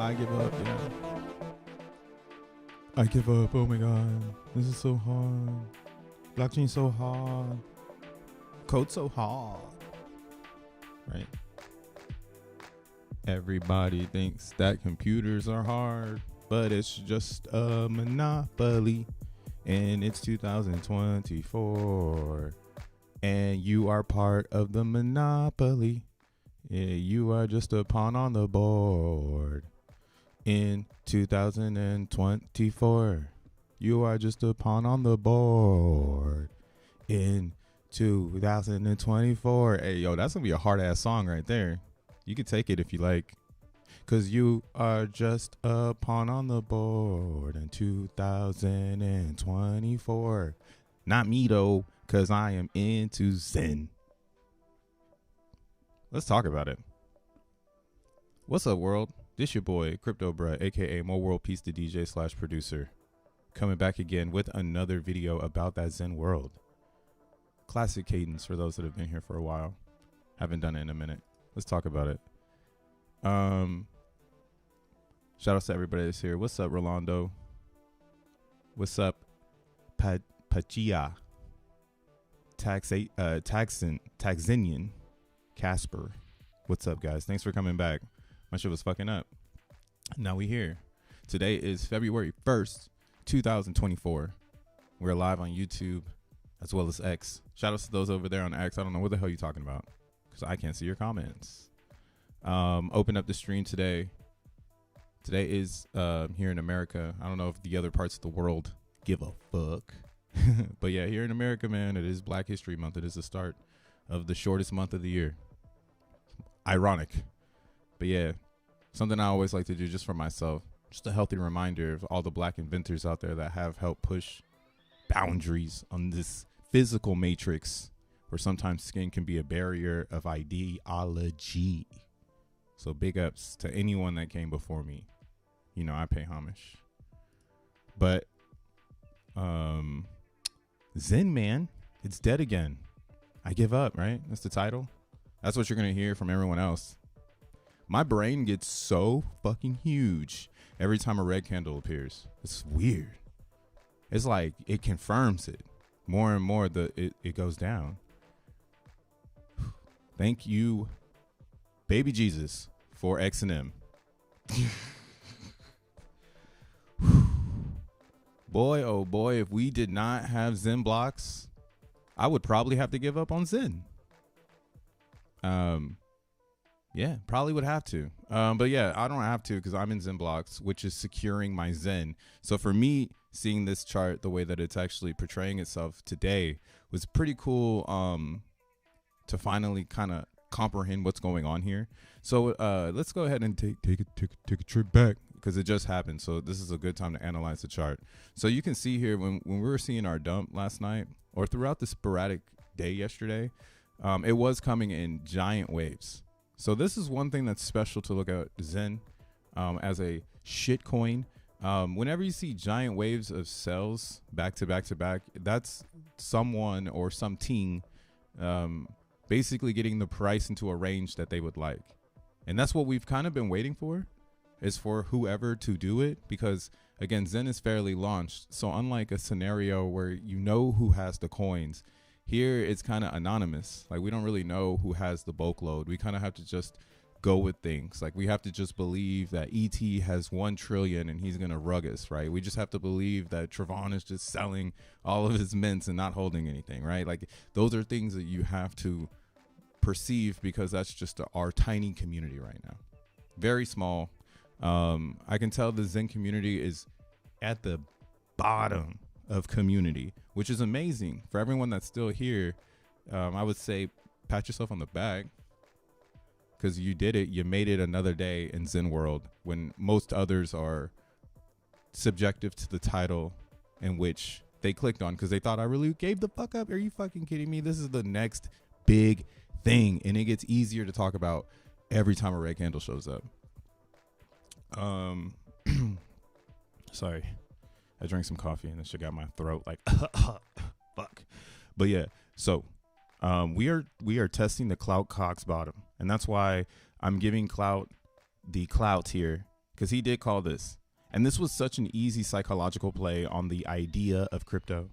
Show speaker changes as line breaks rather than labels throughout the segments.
I give up. Yeah. I give up. Oh my god. This is so hard. Blockchain so hard. Code so hard. Right. Everybody thinks that computers are hard, but it's just a monopoly. And it's 2024. And you are part of the monopoly. Yeah, you are just a pawn on the board. In 2024, you are just a pawn on the board. In 2024. Hey, yo, that's going to be a hard-ass song right there. You can take it if you like. Because you are just a pawn on the board in 2024. Not me, though, because I am into Zen. Let's talk about it. What's up, world? This your boy, Crypto Bruh, a.k.a. Mo World Peace the DJ / producer. Coming back again with another video about that Zen world. Classic cadence for those that have been here for a while. Haven't done it in a minute. Let's talk about it. Shout out to everybody that's here. What's up, Rolando? What's up, Pachia? Taxinian. Casper. What's up, guys? Thanks for coming back. My shit was fucking up. Now we here. Today is February 1st, 2024. We're live on YouTube as well as X. Shout out to those over there on X. I don't know what the hell you're talking about because I can't see your comments. Open up the stream today. Today is here in America. I don't know if the other parts of the world give a fuck. But yeah, here in America, man, it is Black History Month. It is the start of the shortest month of the year. Ironic. But yeah, something I always like to do just for myself. Just a healthy reminder of all the Black inventors out there that have helped push boundaries on this physical matrix where sometimes skin can be a barrier of ideology. So big ups to anyone that came before me. You know, I pay homage. But Zen, man, it's dead again. I give up, right? That's the title. That's what you're going to hear from everyone else. My brain gets so fucking huge every time a red candle appears. It's weird. It's like it confirms it. More and more, it goes down. Thank you, baby Jesus, for X&M. Boy, oh boy, if we did not have XENblocks, I would probably have to give up on Zen. Yeah, probably would have to. But yeah, I don't have to because I'm in XENblocks, which is securing my Zen. So for me, seeing this chart the way that it's actually portraying itself today was pretty cool to finally kind of comprehend what's going on here. So let's go ahead and take a trip back because it just happened. So this is a good time to analyze the chart. So you can see here when we were seeing our dump last night or throughout the sporadic day yesterday, it was coming in giant waves. So this is one thing that's special to look at Zen as a shit coin. Whenever you see giant waves of cells back to back to back, that's someone or something basically getting the price into a range that they would like. And that's what we've kind of been waiting for, is for whoever to do it, because again, Zen is fairly launched. So unlike a scenario where you know who has the coins, here it's kind of anonymous. Like we don't really know who has the bulk load. We kind of have to just go with things. Like we have to just believe that ET has 1 trillion and he's going to rug us, right? We just have to believe that Trayvon is just selling all of his mints and not holding anything, right? Like those are things that you have to perceive because that's just our tiny community right now. Very small. I can tell the Zen community is at the bottom of community, which is amazing. For everyone that's still here, I would say pat yourself on the back because you did it. You made it another day in Zen world when most others are subjective to the title in which they clicked on because they thought I really gave the fuck up. Are you fucking kidding me? This is the next big thing, and it gets easier to talk about every time a red candle shows up. Sorry, I drank some coffee and this shit got my throat like fuck. But yeah, so we are testing the Clout Cox bottom, and that's why I'm giving Clout the clout here because he did call this. And this was such an easy psychological play on the idea of crypto,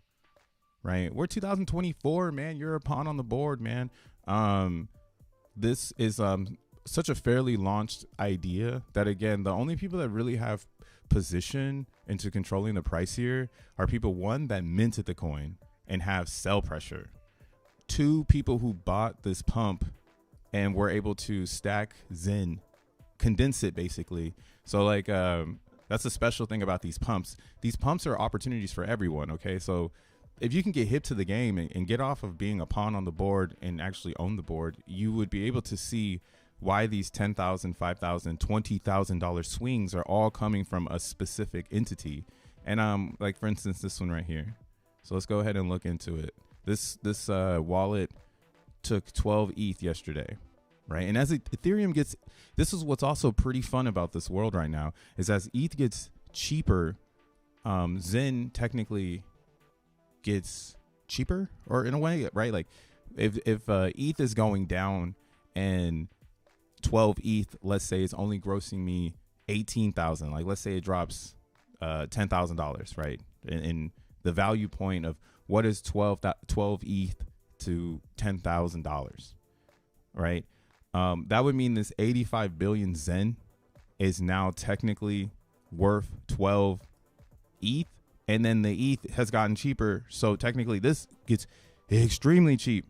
right? We're 2024, man. You're a pawn on the board, man. This is such a fairly launched idea that, again, the only people that really have position into controlling the price here are people, one, that minted the coin and have sell pressure. Two, people who bought this pump and were able to stack Zen, condense it basically. So like that's the special thing about these pumps. These pumps are opportunities for everyone. Okay, so if you can get hip to the game and get off of being a pawn on the board and actually own the board, you would be able to see why these $10,000, $5,000, $20,000 swings are all coming from a specific entity. And like for instance, this one right here. So let's go ahead and look into it. This wallet took 12 ETH yesterday, right? And as Ethereum gets, this is what's also pretty fun about this world right now, is as ETH gets cheaper, Zen technically gets cheaper, or in a way, right? Like if ETH is going down and 12 ETH, let's say, is only grossing me 18,000. Like let's say it drops $10,000, right? In the value point of what is 12 ETH to $10,000, right? That would mean this 85 billion Zen is now technically worth 12 ETH, and then the ETH has gotten cheaper. So technically this gets extremely cheap.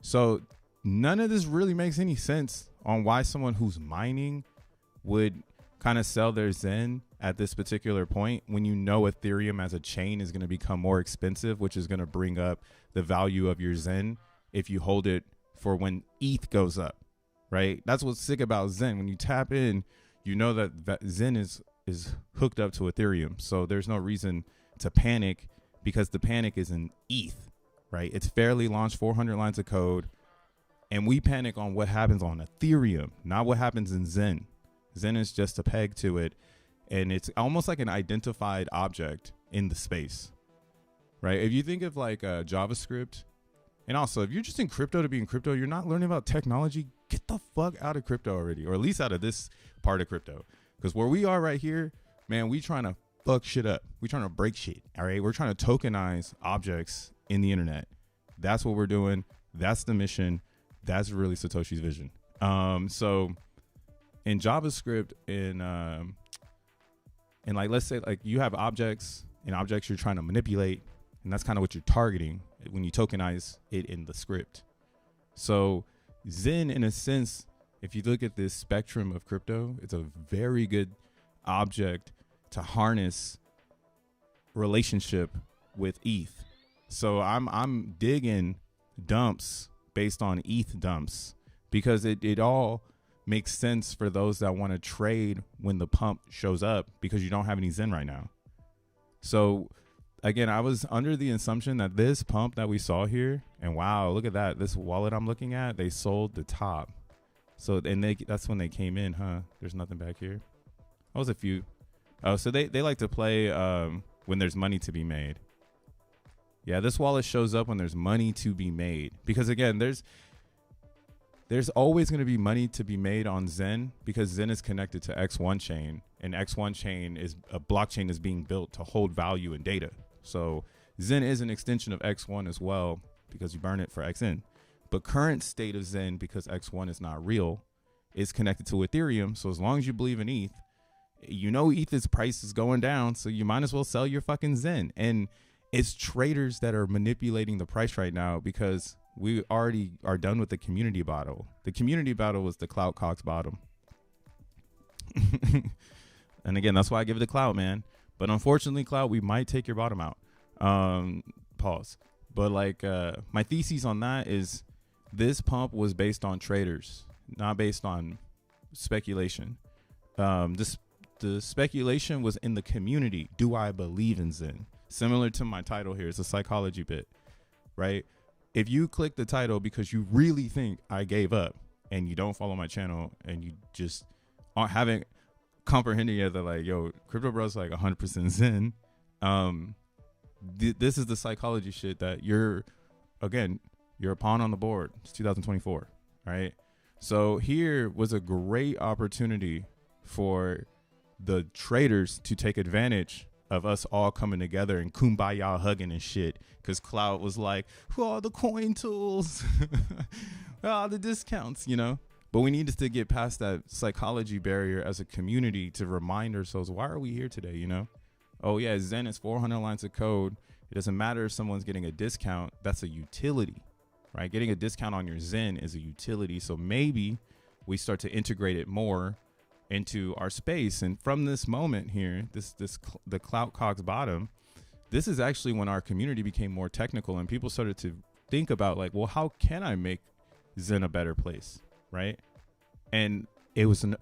So none of this really makes any sense on why someone who's mining would kind of sell their Zen at this particular point when you know Ethereum as a chain is going to become more expensive, which is going to bring up the value of your Zen if you hold it for when ETH goes up, right? That's what's sick about Zen. When you tap in, you know that Zen is hooked up to Ethereum. So there's no reason to panic, because the panic is in ETH, right? It's fairly launched, 400 lines of code. And we panic on what happens on Ethereum, not what happens in Zen. Zen is just a peg to it. And it's almost like an identified object in the space, right? If you think of like JavaScript, and also if you're just in crypto to be in crypto, you're not learning about technology, get the fuck out of crypto already, or at least out of this part of crypto. Because where we are right here, man, we trying to fuck shit up. We trying to break shit, all right? We're trying to tokenize objects in the internet. That's what we're doing. That's the mission. That's really Satoshi's vision. So in JavaScript, and like, let's say like you have objects and objects you're trying to manipulate, and that's kind of what you're targeting when you tokenize it in the script. So Zen, in a sense, if you look at this spectrum of crypto, it's a very good object to harness relationship with ETH. So I'm digging dumps based on ETH dumps, because it all makes sense for those that want to trade when the pump shows up, because you don't have any Zen right now. So again, I was under the assumption that this pump that we saw here, and wow, look at that, this wallet I'm looking at, they sold the top. So, and that's when they came in, huh? There's nothing back here. That was a few. Oh, so they like to play when there's money to be made. Yeah, this wallet shows up when there's money to be made, because again, there's always going to be money to be made on Zen, because Zen is connected to X1 chain, and X1 chain is a blockchain is being built to hold value in data. So Zen is an extension of X1 as well, because you burn it for XN. But current state of Zen, because X1 is not real, is connected to Ethereum. So as long as you believe in ETH, you know ETH's price is going down, so you might as well sell your fucking Zen. And it's traders that are manipulating the price right now, because we already are done with the community battle. The community battle was the Clout Cox bottom. And again, that's why I give it the Clout, man. But unfortunately, Clout, we might take your bottom out. Pause. But like my thesis on that is this pump was based on traders, not based on speculation. The speculation was in the community. Do I believe in Zen? Similar to my title here, it's a psychology bit, right? If you click the title because you really think I gave up, and you don't follow my channel, and you just haven't comprehended yet that like, yo, Crypto Bro's like 100% Zen. This is the psychology shit that you're a pawn on the board. It's 2024, right? So here was a great opportunity for the traders to take advantage of us all coming together and kumbaya hugging and shit. Because Cloud was like, oh, the coin tools, oh, the discounts, you know. But we needed to get past that psychology barrier as a community to remind ourselves, why are we here today, you know? Oh, yeah, Zen is 400 lines of code. It doesn't matter if someone's getting a discount. That's a utility, right? Getting a discount on your Zen is a utility. So maybe we start to integrate it more into our space. And from this moment here, the Clout Cogs bottom, this is actually when our community became more technical and people started to think about like, well, how can I make Zen a better place, right? And it was an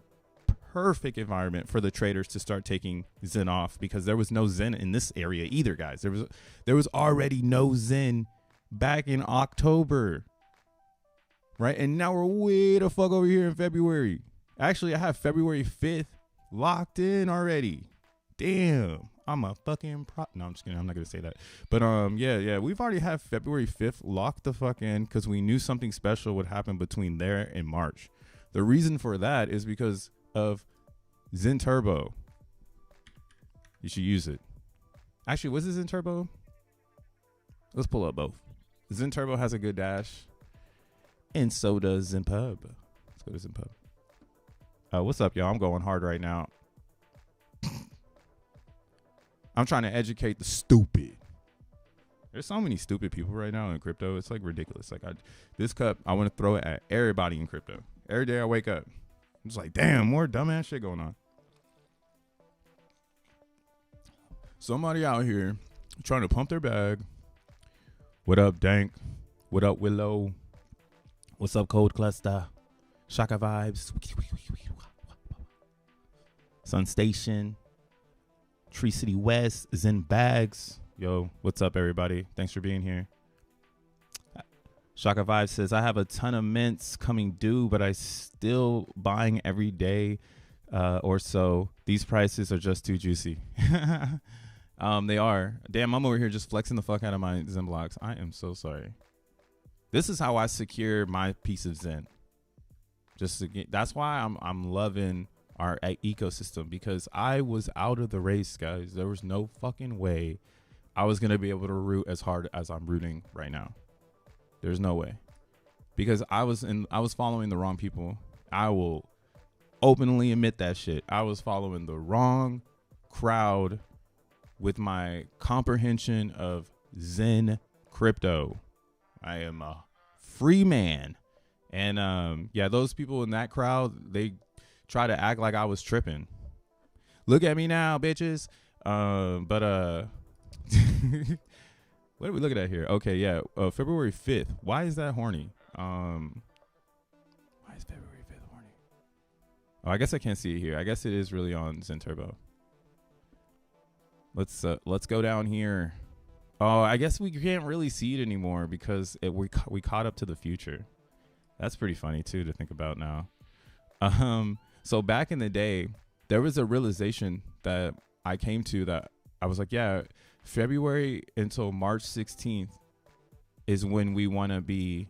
perfect environment for the traders to start taking Zen off, because there was no Zen in this area either, guys. There was already no Zen back in October, right? And now we're way the fuck over here in February. Actually, I have February 5th locked in already. Damn, I'm a fucking no, I'm just kidding. I'm not gonna say that. But yeah, we've already had February 5th locked the fuck in because we knew something special would happen between there and March. The reason for that is because of Zen Turbo. You should use it. Actually, what's Zen Turbo? Let's pull up both. Zen Turbo has a good dash, and so does ZenPub. Let's go to ZenPub. What's up, y'all? I'm going hard right now. I'm trying to educate the stupid. There's so many stupid people right now in crypto. It's like ridiculous. Like this cup, I want to throw it at everybody in crypto. Every day I wake up, I'm just like, damn, more dumbass shit going on. Somebody out here trying to pump their bag. What up, Dank? What up, Willow? What's up, Cold Cluster? Shaka Vibes. Sun Station. Tree City West. Zen Bags. Yo, what's up, everybody? Thanks for being here. Shaka Vibe says, I have a ton of mints coming due, but I still buying every day or so. These prices are just too juicy. They are. Damn, I'm over here just flexing the fuck out of my Zen blocks. I am so sorry. This is how I secure my piece of Zen. Just to get, that's why I'm loving our ecosystem, because I was out of the race, guys. There was no fucking way I was going to be able to root as hard as I'm rooting right now. There's no way, because I was following the wrong people. I will openly admit that shit. I was following the wrong crowd with my comprehension of Zen crypto. I am a free man. And yeah, those people in that crowd, they try to act like I was tripping. Look at me now, bitches. What are we looking at here? Okay, yeah, February 5th. Why is that horny? Why is February 5th horny? Oh, I guess I can't see it here. I guess it is really on Zen Turbo. Let's go down here. Oh, I guess we can't really see it anymore because we caught up to the future. That's pretty funny too to think about now. So back in the day, there was a realization that I came to that I was like, yeah, February until March 16th is when we want to be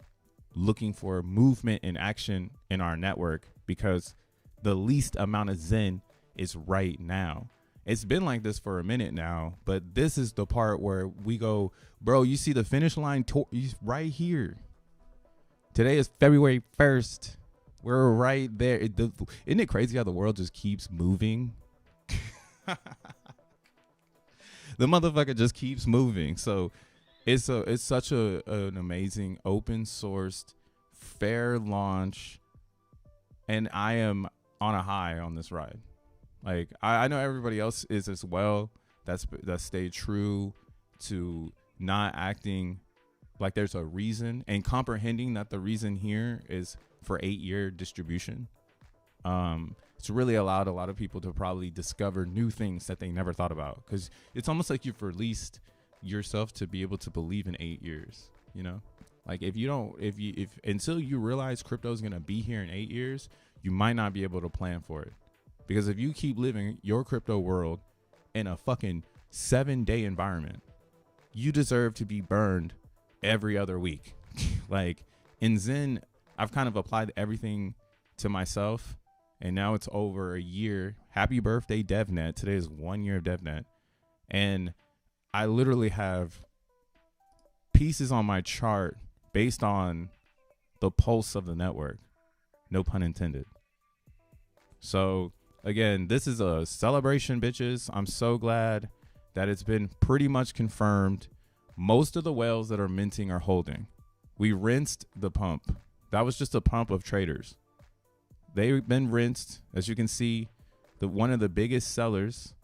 looking for movement and action in our network, because the least amount of Zen is right now. It's been like this for a minute now, but this is the part where we go, bro, you see the finish line right here. Today is February 1st. We're right there. Isn't it crazy how the world just keeps moving? The motherfucker just keeps moving. So it's such an amazing open sourced fair launch, and I am on a high on this ride. Like I know everybody else is as well. That stayed true to not acting like there's a reason, and comprehending that the reason here is for 8-year distribution. It's really allowed a lot of people to probably discover new things that they never thought about, because it's almost like you've released yourself to be able to believe in 8 years, you know? Like if until you realize crypto is going to be here in 8 years, you might not be able to plan for it. Because if you keep living your crypto world in a fucking 7-day environment, you deserve to be burned every other week. Like in Zen, I've kind of applied everything to myself, and now it's over a year. Happy birthday, DevNet. Today is 1 year of DevNet. And I literally have pieces on my chart based on the pulse of the network. No pun intended. So again, this is a celebration, bitches. I'm so glad that it's been pretty much confirmed. Most of the whales that are minting are holding. We rinsed the pump. That was just a pump of traders. They've been rinsed. As you can see, one of the biggest sellers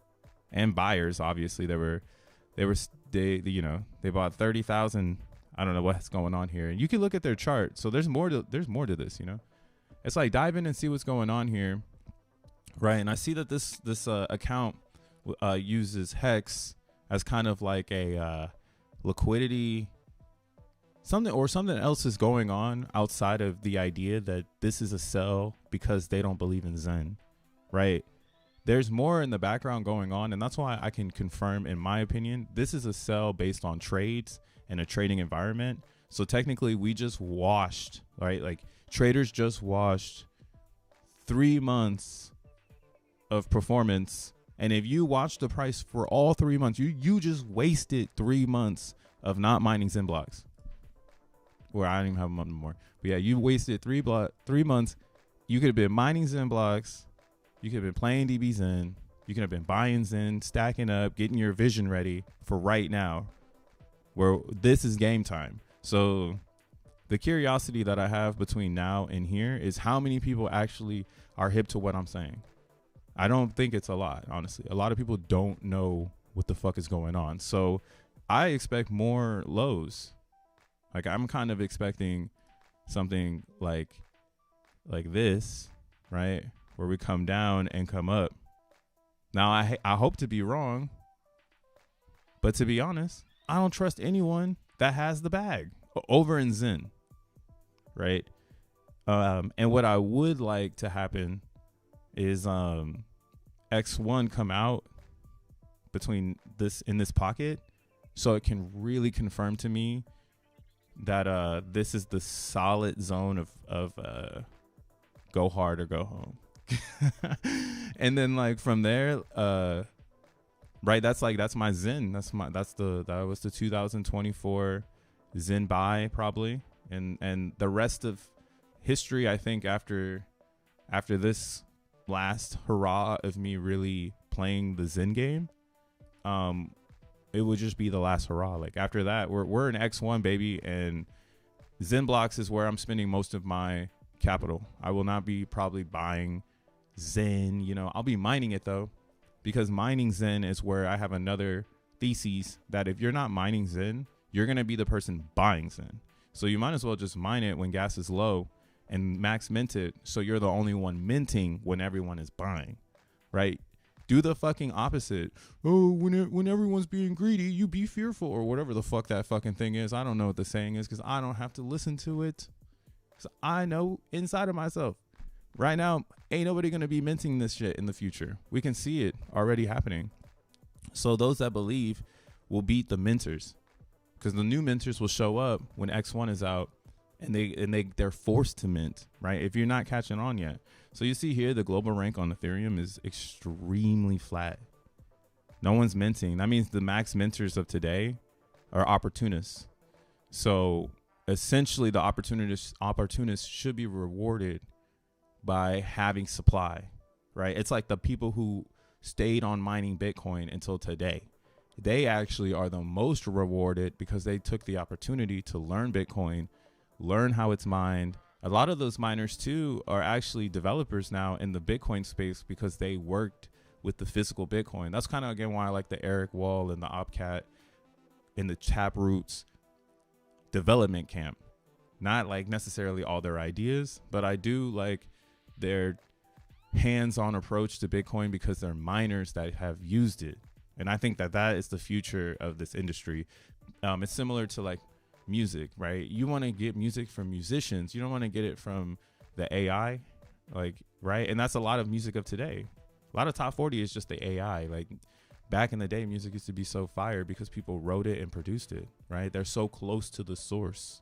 and buyers, obviously, they bought 30,000. I don't know what's going on here. You can look at their chart. So there's more to this, you know. It's like dive in and see what's going on here, right? And I see that this account uses Hex as kind of like a liquidity. Something else is going on outside of the idea that this is a sell because they don't believe in Zen, right? There's more in the background going on, and that's why I can confirm, in my opinion, this is a sell based on trades and a trading environment. So technically, we just washed, right? Like traders just washed 3 months of performance, and if you watch the price for all 3 months, you just wasted 3 months of not mining XENblocks. Where I don't even have them up anymore. But yeah, you wasted 3 months. You could have been mining XENblocks. You could have been playing DBZen. You could have been buying Zen, stacking up, getting your vision ready for right now, where this is game time. So the curiosity that I have between now and here is how many people actually are hip to what I'm saying. I don't think it's a lot, honestly. A lot of people don't know what the fuck is going on. So I expect more lows. Like I'm kind of expecting something like this, right? Where we come down and come up. Now I hope to be wrong, but to be honest, I don't trust anyone that has the bag over in Zen, right? And what I would like to happen is X1 come out between this in this pocket, so it can really confirm to me that this is the solid zone of go hard or go home. And then like from there, right, that's my Zen. That was the 2024 Zen buy probably, and the rest of history, I think, after this last hurrah of me really playing the Zen game, it would just be the last hurrah. Like after that, we're in X1, baby, and XENblocks is where I'm spending most of my capital. I will not be probably buying Zen, you know. I'll be mining it though, because mining Zen is where I have another thesis that if you're not mining Zen, you're gonna be the person buying Zen. So you might as well just mine it when gas is low and max mint it, so you're the only one minting when everyone is buying, right? Do the fucking opposite. Oh, when everyone's being greedy, you be fearful, or whatever the fuck that fucking thing is. I don't know what the saying is because I don't have to listen to it. So I know inside of myself. Right now, ain't nobody going to be minting this shit in the future. We can see it already happening. So those that believe will beat the minters, because the new minters will show up when X1 is out, and they're forced to mint, right? If you're not catching on yet. So you see here, the global rank on Ethereum is extremely flat. No one's minting. That means the max minters of today are opportunists. So essentially the opportunists should be rewarded by having supply, right? It's like the people who stayed on mining Bitcoin until today. They actually are the most rewarded because they took the opportunity to learn Bitcoin, learn how it's mined. A lot of those miners too are actually developers now in the Bitcoin space because they worked with the physical Bitcoin. That's kind of, again, why I like the Eric Wall and the Opcat in the Taproots development camp. Not like necessarily all their ideas, but I do like their hands-on approach to Bitcoin because they're miners that have used it. And I think that that is the future of this industry. It's similar to like music, right? You want to get music from musicians. You don't want to get it from the AI, like, right? And that's a lot of music of today. A lot of top 40 is just the AI. Like back in the day, music used to be so fire because people wrote it and produced it, right? They're so close to the source.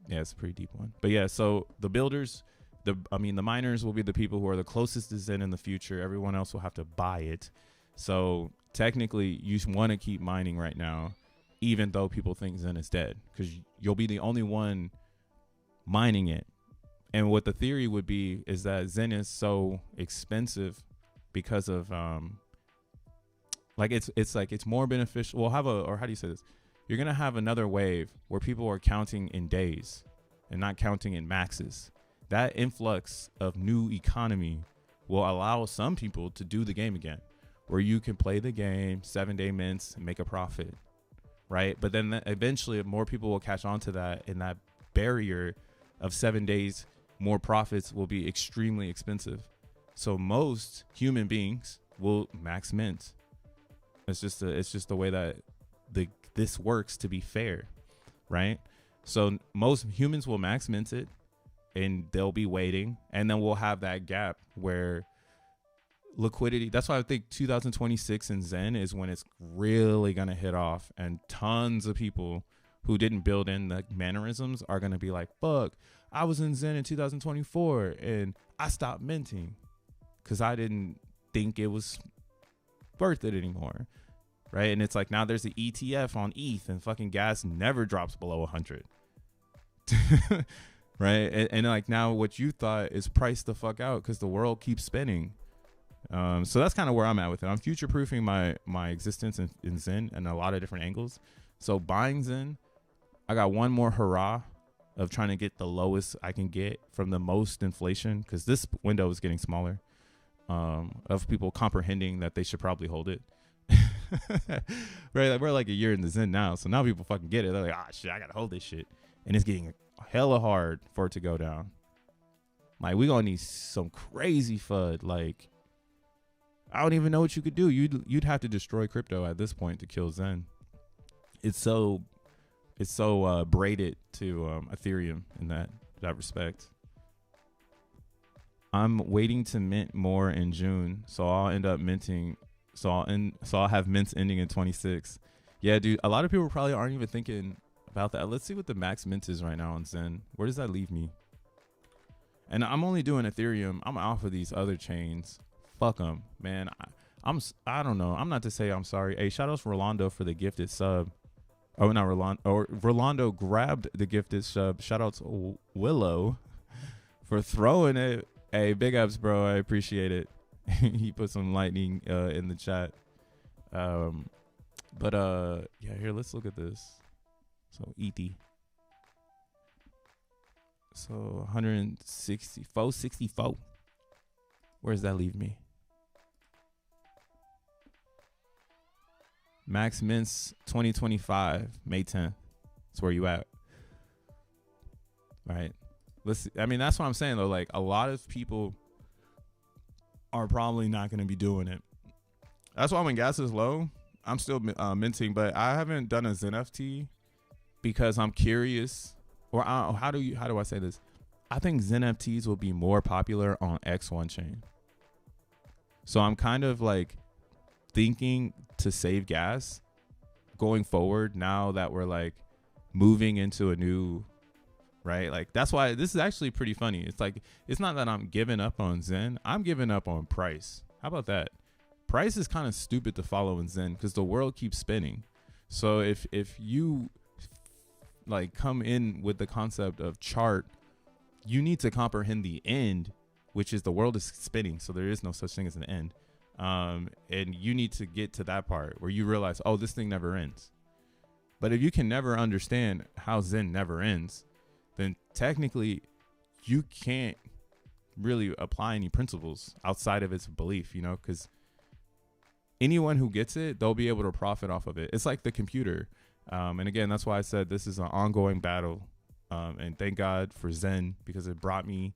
Yeah, it's a pretty deep one. But yeah, so the builders, The miners will be the people who are the closest to Zen in the future. Everyone else will have to buy it. So technically, you want to keep mining right now, even though people think Zen is dead, because you'll be the only one mining it. And what the theory would be is that Zen is so expensive because of it's more beneficial. We'll have or how do you say this? You're gonna have another wave where people are counting in days and not counting in maxes. That influx of new economy will allow some people to do the game again, where you can play the game 7-day mints and make a profit, right? But then eventually more people will catch on to that, and that barrier of 7 days, more profits will be extremely expensive. So most human beings will max mint. It's just the way that this works to be fair, right? So most humans will max mint it, and they'll be waiting, and then we'll have that gap where liquidity. That's why I think 2026 in Zen is when it's really gonna hit off, and tons of people who didn't build in the mannerisms are gonna be like, "Fuck, I was in Zen in 2024 and I stopped minting because I didn't think it was worth it anymore." Right? And it's like, now there's an ETF on ETH, and fucking gas never drops below 100. Right? And like, now what you thought is priced the fuck out because the world keeps spinning. So that's kind of where I'm at with it. I'm future proofing my existence in Zen in a lot of different angles. So buying Zen, I got one more hurrah of trying to get the lowest I can get from the most inflation, because this window is getting smaller, of people comprehending that they should probably hold it. Right? Like, we're like a year in the Zen now, so now people fucking get it. They're like, "Ah, shit, I gotta hold this shit," and it's getting hella hard for it to go down. Like, we gonna need some crazy FUD. Like, I don't even know what you could do. You'd have to destroy crypto at this point to kill Zen. It's so braided to Ethereum in that respect. I'm waiting to mint more in June, so I'll end up minting. So I'll have mints ending in 26. Yeah, dude. A lot of people probably aren't even thinking about that. Let's see what the max mint is right now on Zen. Where does that leave me? And I'm only doing Ethereum. I'm off of these other chains. Fuck them, man. I don't know. I'm not to say I'm sorry. Hey, shout out to Rolando for the gifted sub. Oh, not Rolando. Or Rolando grabbed the gifted sub. Shout out to Willow for throwing it. Hey, big ups, bro. I appreciate it. He put some lightning in the chat. Yeah, here, let's look at this. So ETH. So 164. Where does that leave me? Max mints 2025, May 10th. That's where you at. Right. I mean, that's what I'm saying though. Like, a lot of people are probably not going to be doing it. That's why when gas is low, I'm still minting, but I haven't done a XenFT because I'm curious. Or how do I say this? I think XenFTs will be more popular on X1 chain. So I'm kind of like thinking to save gas going forward now that we're like moving into a new, right? Like, that's why this is actually pretty funny. It's like, it's not that I'm giving up on Zen. I'm giving up on price. How about that? Price is kind of stupid to follow in Zen because the world keeps spinning. So if you like come in with the concept of chart, you need to comprehend the end, which is the world is spinning. So there is no such thing as an end. And you need to get to that part where you realize, oh, this thing never ends. But if you can never understand how Zen never ends, then technically you can't really apply any principles outside of its belief, you know, because anyone who gets it, they'll be able to profit off of it. It's like the computer. And again, that's why I said this is an ongoing battle. And thank God for Zen, because it brought me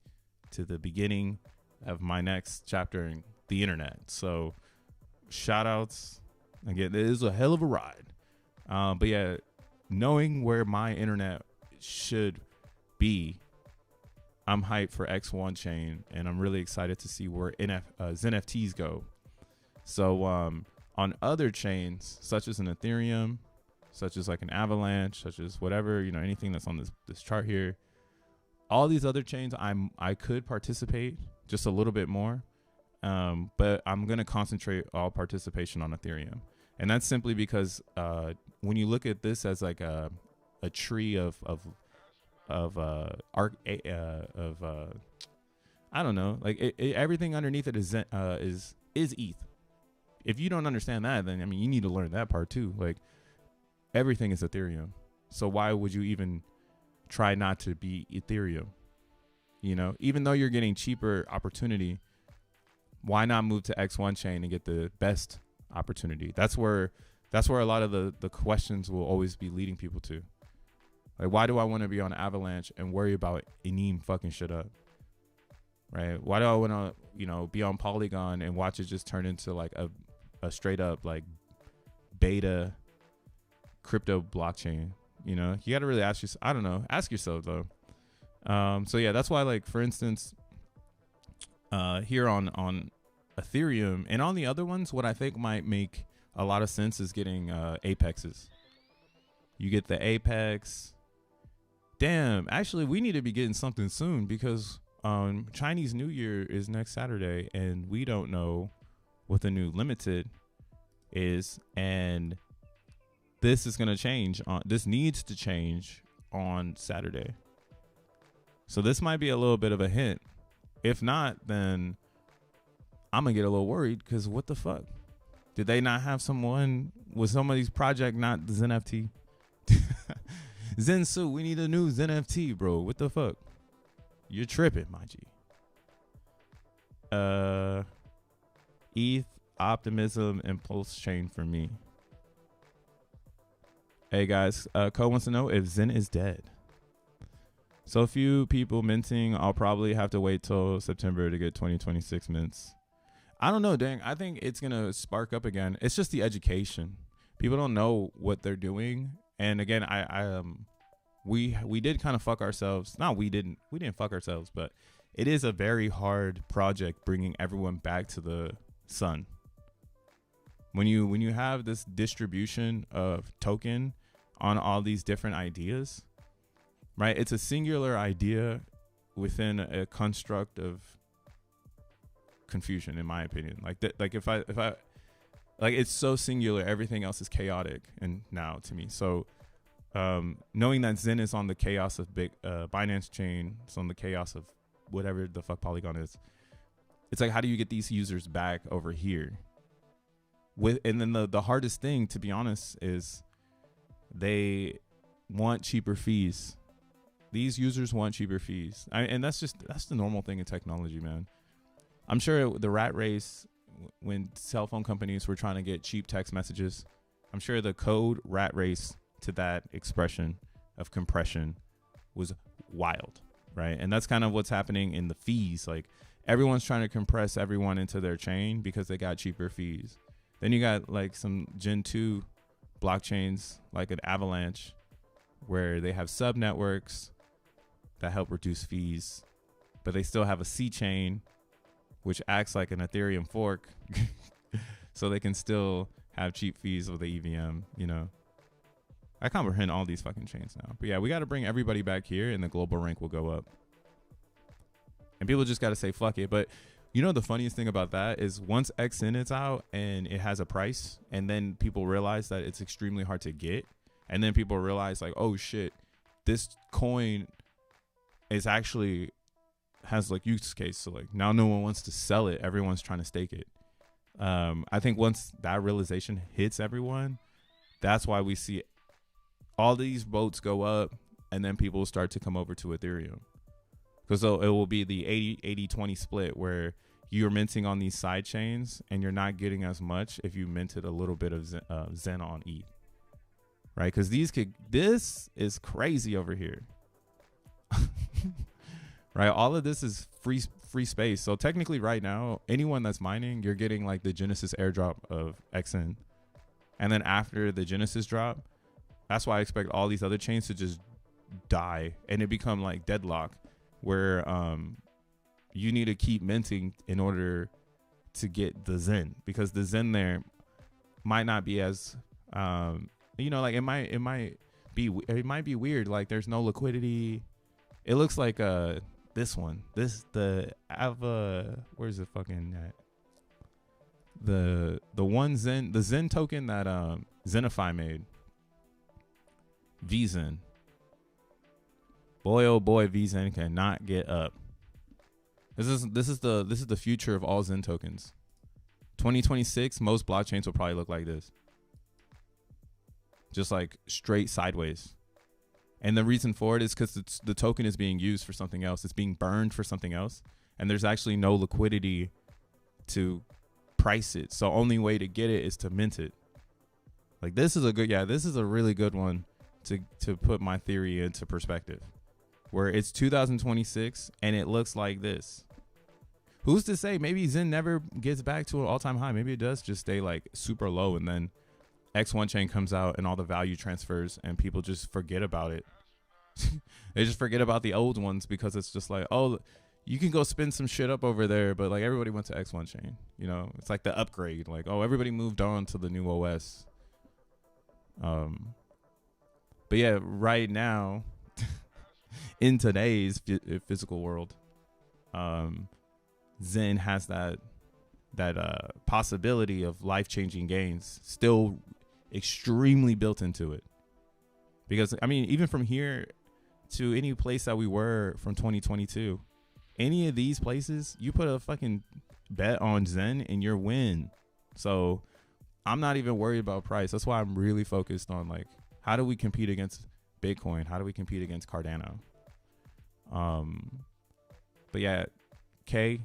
to the beginning of my next chapter in the internet. So shout outs. Again, it is a hell of a ride. But yeah, knowing where my internet should be, I'm hyped for X1 chain, and I'm really excited to see where XeNFTs go. So on other chains, such as an Ethereum, such as like an Avalanche, such as whatever, you know, anything that's on this chart here, all these other chains, I could participate just a little bit more, but I'm gonna concentrate all participation on Ethereum, and that's simply because when you look at this as like a tree of I don't know, like everything underneath it is ETH. If you don't understand that, then I mean you need to learn that part too. Like everything is Ethereum, so why would you even try not to be Ethereum? You know, even though you're getting cheaper opportunity, why not move to X1 chain and get the best opportunity? That's where a lot of the questions will always be leading people to. Like, why do I want to be on Avalanche and worry about Enem fucking shit up? Right? Why do I want to, you know, be on Polygon and watch it just turn into like a straight up like beta crypto blockchain? You know, you got to really ask yourself. I don't know. Ask yourself though. So yeah, that's why, like, for instance, here on Ethereum and on the other ones, what I think might make a lot of sense is getting apexes. You get the apex. Damn, actually, we need to be getting something soon because Chinese New Year is next Saturday, and we don't know what the new limited is, and this is gonna change. This needs to change on Saturday. So this might be a little bit of a hint. If not, then I'm going to get a little worried because what the fuck? Did they not have someone with somebody's project not the XenFT? Zensu, we need a new XenFT, bro. What the fuck? You're tripping, my G. ETH, optimism, and pulse chain for me. Hey guys, Co wants to know if Zen is dead. So a few people minting. I'll probably have to wait till September to get 2026 mints. I don't know, dang. I think it's going to spark up again. It's just the education. People don't know what they're doing. And again, we did kind of fuck ourselves. No, we didn't fuck ourselves, but it is a very hard project bringing everyone back to the sun. When you have this distribution of token on all these different ideas, right? It's a singular idea within a construct of confusion, in my opinion. Like that, like if I like, it's so singular, everything else is chaotic. And now to me, so knowing that Zen is on the chaos of big Binance chain, it's on the chaos of whatever the fuck Polygon is. It's like, how do you get these users back over here? And then the hardest thing, to be honest, is they want cheaper fees. These users want cheaper fees. And that's the normal thing in technology, man. I'm sure the rat race, when cell phone companies were trying to get cheap text messages, I'm sure the code rat race to that expression of compression was wild, right? And that's kind of what's happening in the fees. Like, everyone's trying to compress everyone into their chain because they got cheaper fees. Then you got like some Gen 2 blockchains like an Avalanche where they have sub networks that help reduce fees, but they still have a C chain which acts like an Ethereum fork so they can still have cheap fees with the EVM, you know. I comprehend all these fucking chains now. But yeah, we got to bring everybody back here and the global rank will go up. And people just got to say fuck it. But you know, the funniest thing about that is once XN is out and it has a price, and then people realize that it's extremely hard to get, and then people realize like, oh shit, this coin is actually has like use case. So like now no one wants to sell it. Everyone's trying to stake it. I think once that realization hits everyone, that's why we see all these boats go up and then people start to come over to Ethereum. Because it will be the 80-20 split where you're minting on these side chains and you're not getting as much if you minted a little bit of Zen on ETH. Right? Because this is crazy over here. Right? All of this is free space. So technically right now, anyone that's mining, you're getting like the Genesis airdrop of XN. And then after the Genesis drop, that's why I expect all these other chains to just die and it become like deadlock where you need to keep minting in order to get the Zen, because the Zen there might not be as you know, like it might be weird, like there's no liquidity, It looks like this one. Where's the fucking at? The Zen token that Xenify made. VZen. Boy, oh boy, VZen cannot get up. This is the future of all Zen tokens. 2026, most blockchains will probably look like this. Just like straight sideways. And the reason for it is because the token is being used for something else. It's being burned for something else. And there's actually no liquidity to price it. So only way to get it is to mint it. Like this is a really good one to put my theory into perspective. Where it's 2026 and it looks like this. Who's to say? Maybe Zen never gets back to an all-time high. Maybe it does just stay like super low, and then X1 chain comes out and all the value transfers and people just forget about it. They just forget about the old ones because it's just like, oh, you can go spin some shit up over there, but like everybody went to X1 chain. You know, it's like the upgrade. Like, oh, everybody moved on to the new OS. But yeah, right now, in today's physical world, Zen has that possibility of life-changing gains still extremely built into it. Because I mean, even from here to any place that we were from 2022, any of these places, you put a fucking bet on Zen and you're win. So I'm not even worried about price. That's why I'm really focused on like, how do we compete against Bitcoin? How do we compete against Cardano? But yeah, code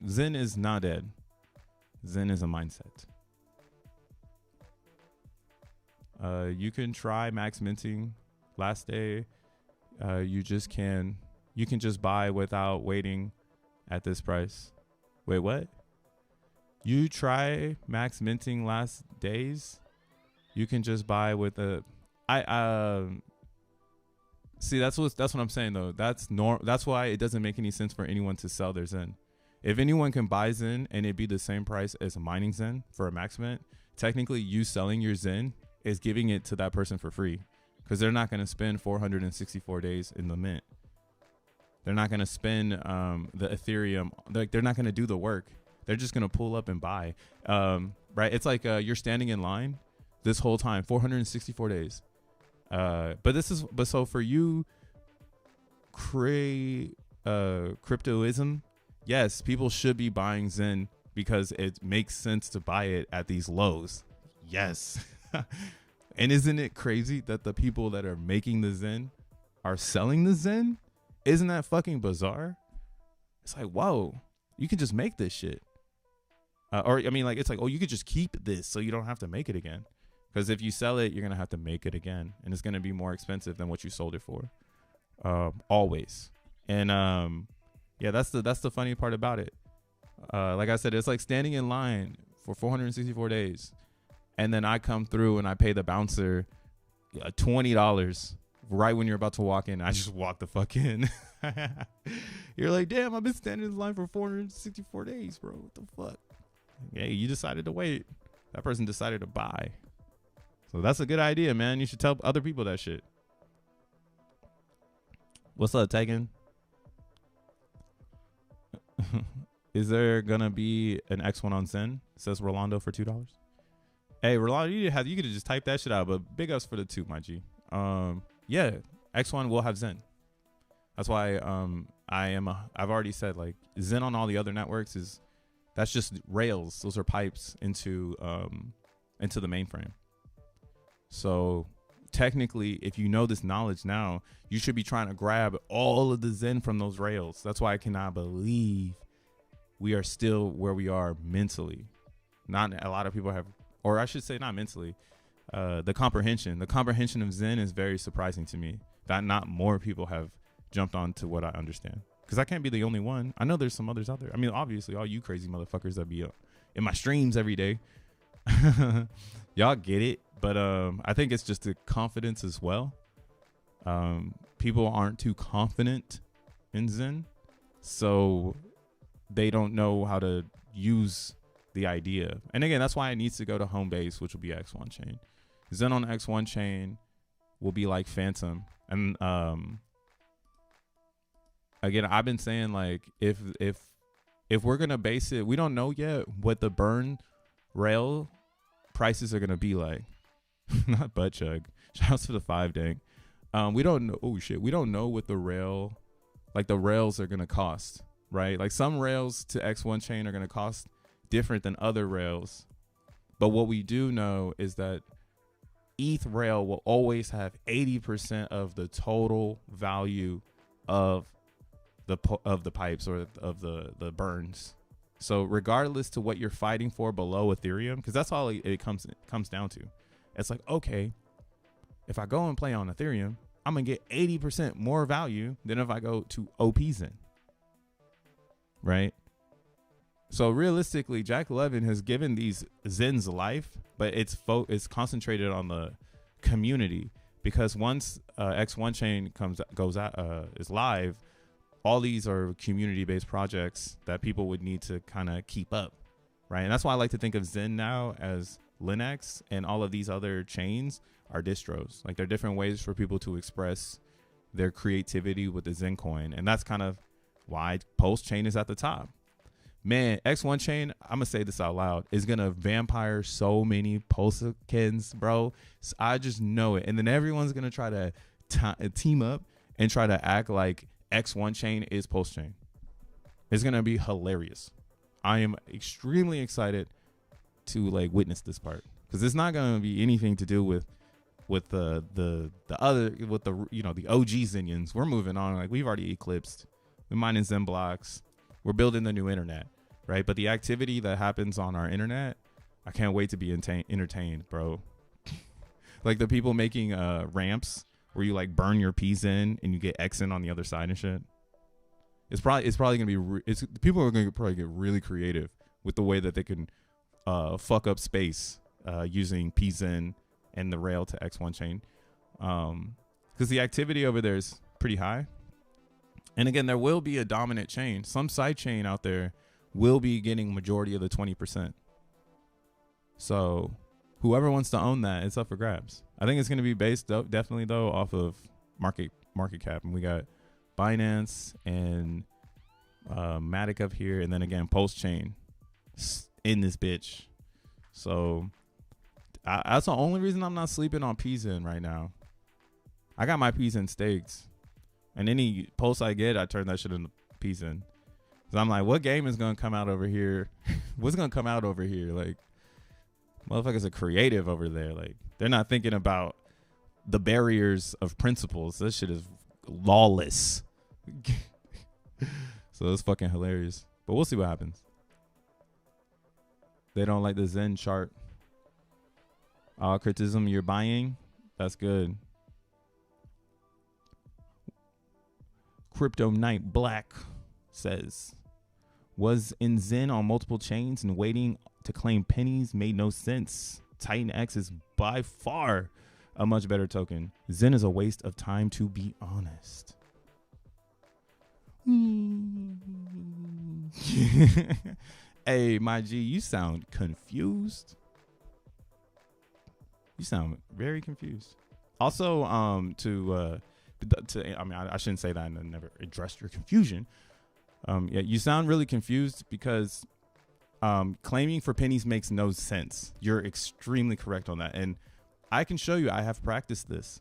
Zen is not dead. Zen is a mindset. You can try max minting last day. You can just buy without waiting at this price. Wait, what? You try max minting last days. You can just buy with a see, that's what I'm saying though. That's why it doesn't make any sense for anyone to sell their Zen. If anyone can buy Zen and it be the same price as a mining Zen for a max mint, technically you selling your Zen is giving it to that person for free, because they're not going to spend 464 days in the mint. They're not going to spend the Ethereum. They're not going to do the work. They're just going to pull up and buy. Right? It's like you're standing in line this whole time, 464 days. But so for you, cryptoism, yes, people should be buying Zen because it makes sense to buy it at these lows. Yes. And isn't it crazy that the people that are making the Zen are selling the Zen? Isn't that fucking bizarre? It's like, whoa, you can just make this shit. Or I mean, like, it's like, oh, you could just keep this so you don't have to make it again. Because if you sell it, you're going to have to make it again. And it's going to be more expensive than what you sold it for. Always. And yeah, that's the funny part about it. Like I said, it's like standing in line for 464 days. And then I come through and I pay the bouncer $20 right when you're about to walk in. I just walk the fuck in. You're like, damn, I've been standing in line for 464 days, bro. What the fuck? Hey, you decided to wait. That person decided to buy. So that's a good idea, man. You should tell other people that shit. What's up, Tegan? Is there gonna be an X1 on Zen? Says Rolando for $2. Hey, Rolando, you could have just typed that shit out, but big ups for the 2, my G. Yeah, X1 will have Zen. That's why I've already said, like, Zen on all the other networks that's just rails. Those are pipes into the mainframe. So technically, if you know this knowledge now, you should be trying to grab all of the Zen from those rails. That's why I cannot believe we are still where we are mentally. Not a lot of people have, or I should say not mentally, the comprehension of Zen is very surprising to me, that not more people have jumped on to what I understand. Because I can't be the only one. I know there's some others out there. I mean, obviously, all you crazy motherfuckers that be in my streams every day, y'all get it. But I think it's just the confidence as well. People aren't too confident in Zen, so they don't know how to use the idea. And again, that's why it needs to go to home base, which will be X1 chain. Zen on X1 chain will be like Phantom. And again, I've been saying like if we're gonna base it, we don't know yet what the burn rail prices are gonna be like. Not butt chug. Shouts to the 5 dang. We don't know. Oh shit, we don't know what the rails are gonna cost, right? Like some rails to X1 chain are gonna cost different than other rails, but what we do know is that ETH rail will always have 80% of the total value of the pipes or of the burns. So regardless to what you're fighting for below Ethereum, because that's all it comes down to. It's like, okay, if I go and play on Ethereum, I'm gonna get 80% more value than if I go to OP Zen, right? So realistically, Jack Levin has given these Zens life, but it's concentrated on the community, because once X1 chain is live, all these are community-based projects that people would need to kind of keep up, right? And that's why I like to think of Zen now as Linux, and all of these other chains are distros. Like, they're different ways for people to express their creativity with the Zen coin, and that's kind of why Pulse chain is at the top. Man, X1 chain, I'm gonna say this out loud, is gonna vampire so many Pulsakins, bro. So I just know it. And then everyone's gonna try to team up and try to act like X1 chain is Pulse chain. It's gonna be hilarious. I am extremely excited to like witness this part, because it's not gonna be anything to do with the other, with the, you know, the OG Zenians. We're moving on. Like, we've already eclipsed. We're mining XENblocks. We're building the new internet, right? But the activity that happens on our internet, I can't wait to be entertained, bro. Like the people making ramps where you like burn your P's in and you get X in on the other side and shit. It's probably gonna be people are gonna probably get really creative with the way that they can fuck up space using P's in and the rail to X1 chain, because the activity over there is pretty high. And again, there will be a dominant chain. Some side chain out there will be getting majority of the 20%. So whoever wants to own that, it's up for grabs. I think it's going to be based definitely though off of market cap. And we got Binance and Matic up here, and then again Pulse chain in this bitch. So that's the only reason I'm not sleeping on PZen right now. I got my PZen staked. And any Pulse I get, I turn that shit into PZen. So I'm like, what game is going to come out over here? What's going to come out over here? Like, motherfuckers are creative over there. Like, they're not thinking about the barriers of principles. This shit is lawless. So it's fucking hilarious. But we'll see what happens. They don't like the Zen chart. Criticism you're buying? That's good. Crypto Knight Black says, was in Zen on multiple chains and waiting to claim pennies made no sense. Titan X is by far a much better token. Zen is a waste of time, to be honest. Hey, my G, you sound confused. You sound very confused. Also, I mean, I shouldn't say that and then never addressed your confusion. Yeah, you sound really confused because claiming for pennies makes no sense. You're extremely correct on that. And I can show you, I have practiced this.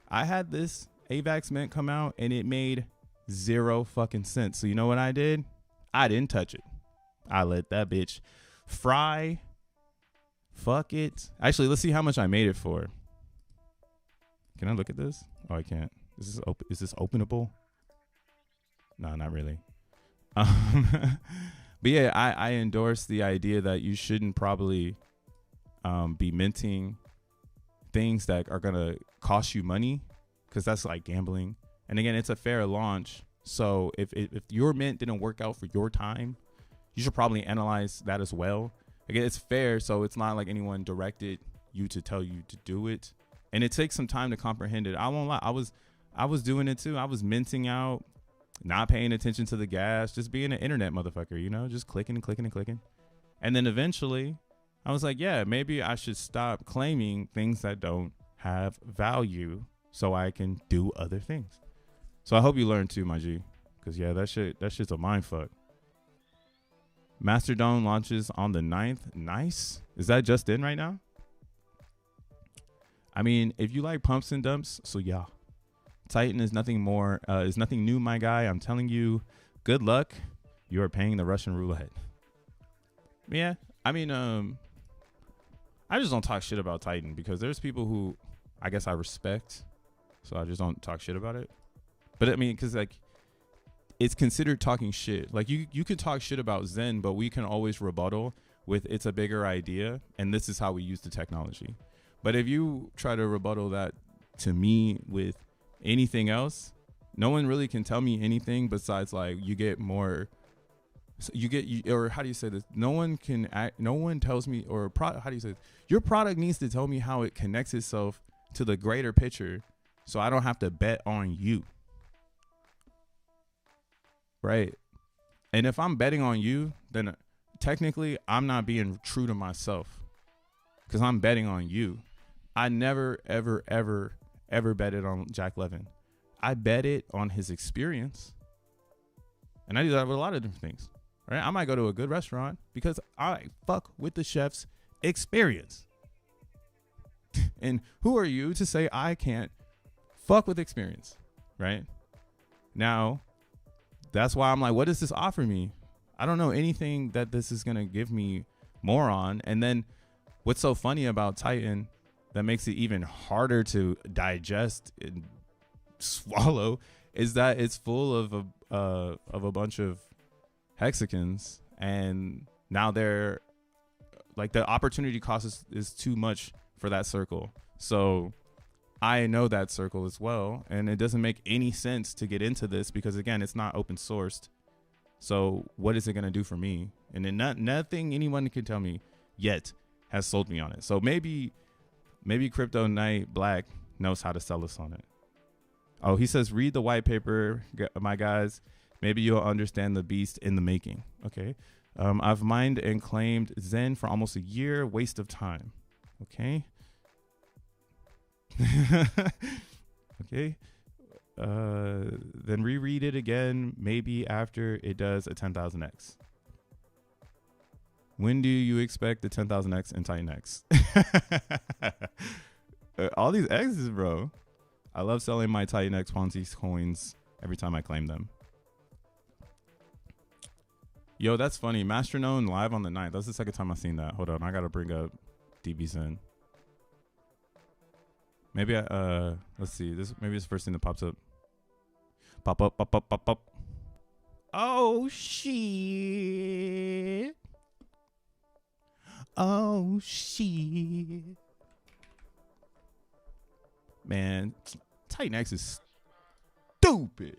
I had this AVAX mint come out and it made zero fucking sense. So you know what I did? I didn't touch it. I let that bitch fry. Fuck it. Actually, let's see how much I made it for. Can I look at this? Oh, I can't. Is this openable? No, not really. But yeah, I endorse the idea that you shouldn't probably be minting things that are gonna cost you money, because that's like gambling. And again, it's a fair launch. So if your mint didn't work out for your time, you should probably analyze that as well. Again, it's fair, so it's not like anyone directed you to tell you to do it. And it takes some time to comprehend it. I won't lie. I was doing it too. I was minting out, not paying attention to the gas, just being an internet motherfucker, you know, just clicking and clicking and clicking. And then eventually I was like, yeah, maybe I should stop claiming things that don't have value so I can do other things. So I hope you learn too, my G. Cause yeah, that shit's a mind fuck. Mastodon launches on the 9th. Nice. Is that just in right now? I mean, if you like pumps and dumps, so yeah. Titan is nothing more, is nothing new, my guy. I'm telling you, good luck. You are paying the Russian roulette. Yeah, I mean, I just don't talk shit about Titan because there's people who I guess I respect, so I just don't talk shit about it. But I mean, because like, it's considered talking shit. Like you could talk shit about Zen, but we can always rebuttal with it's a bigger idea, and this is how we use the technology. But if you try to rebuttal that to me with anything else, no one really can tell me anything besides like you get more. Or how do you say this? No one tells me, or how do you say this? Your product needs to tell me how it connects itself to the greater picture, so I don't have to bet on you. Right. And if I'm betting on you, then technically I'm not being true to myself because I'm betting on you. I never, ever, ever, ever betted on Jack Levin. I bet it on his experience. And I do that with a lot of different things. Right. I might go to a good restaurant because I fuck with the chef's experience. And who are you to say I can't fuck with experience? Right. Now, that's why I'm like, what does this offer me? I don't know anything that this is going to give me more on. And then what's so funny about Titan that makes it even harder to digest and swallow is that it's full of a bunch of hexagons. And now they're like the opportunity cost is too much for that circle. So I know that circle as well, and it doesn't make any sense to get into this because again, it's not open sourced. So what is it going to do for me? And then nothing anyone can tell me yet has sold me on it. So maybe Crypto Knight Black knows how to sell us on it. Oh, he says, read the white paper, my guys. Maybe you'll understand the beast in the making. Okay. I've mined and claimed Zen for almost a year. Waste of time. Okay. Okay. Then reread it again, maybe after it does a 10,000x. When do you expect the 10,000x in Titan X? All these X's, bro. I love selling my Titan X Ponzi coins every time I claim them. Yo, that's funny. Masternode live on the 9th. That's the second time I've seen that. Hold on, I gotta bring up DBZen. Maybe let's see. Maybe it's the first thing that pops up. Pop up, pop up, pop up. Oh shit. Oh shit. Man, Titan X is stupid.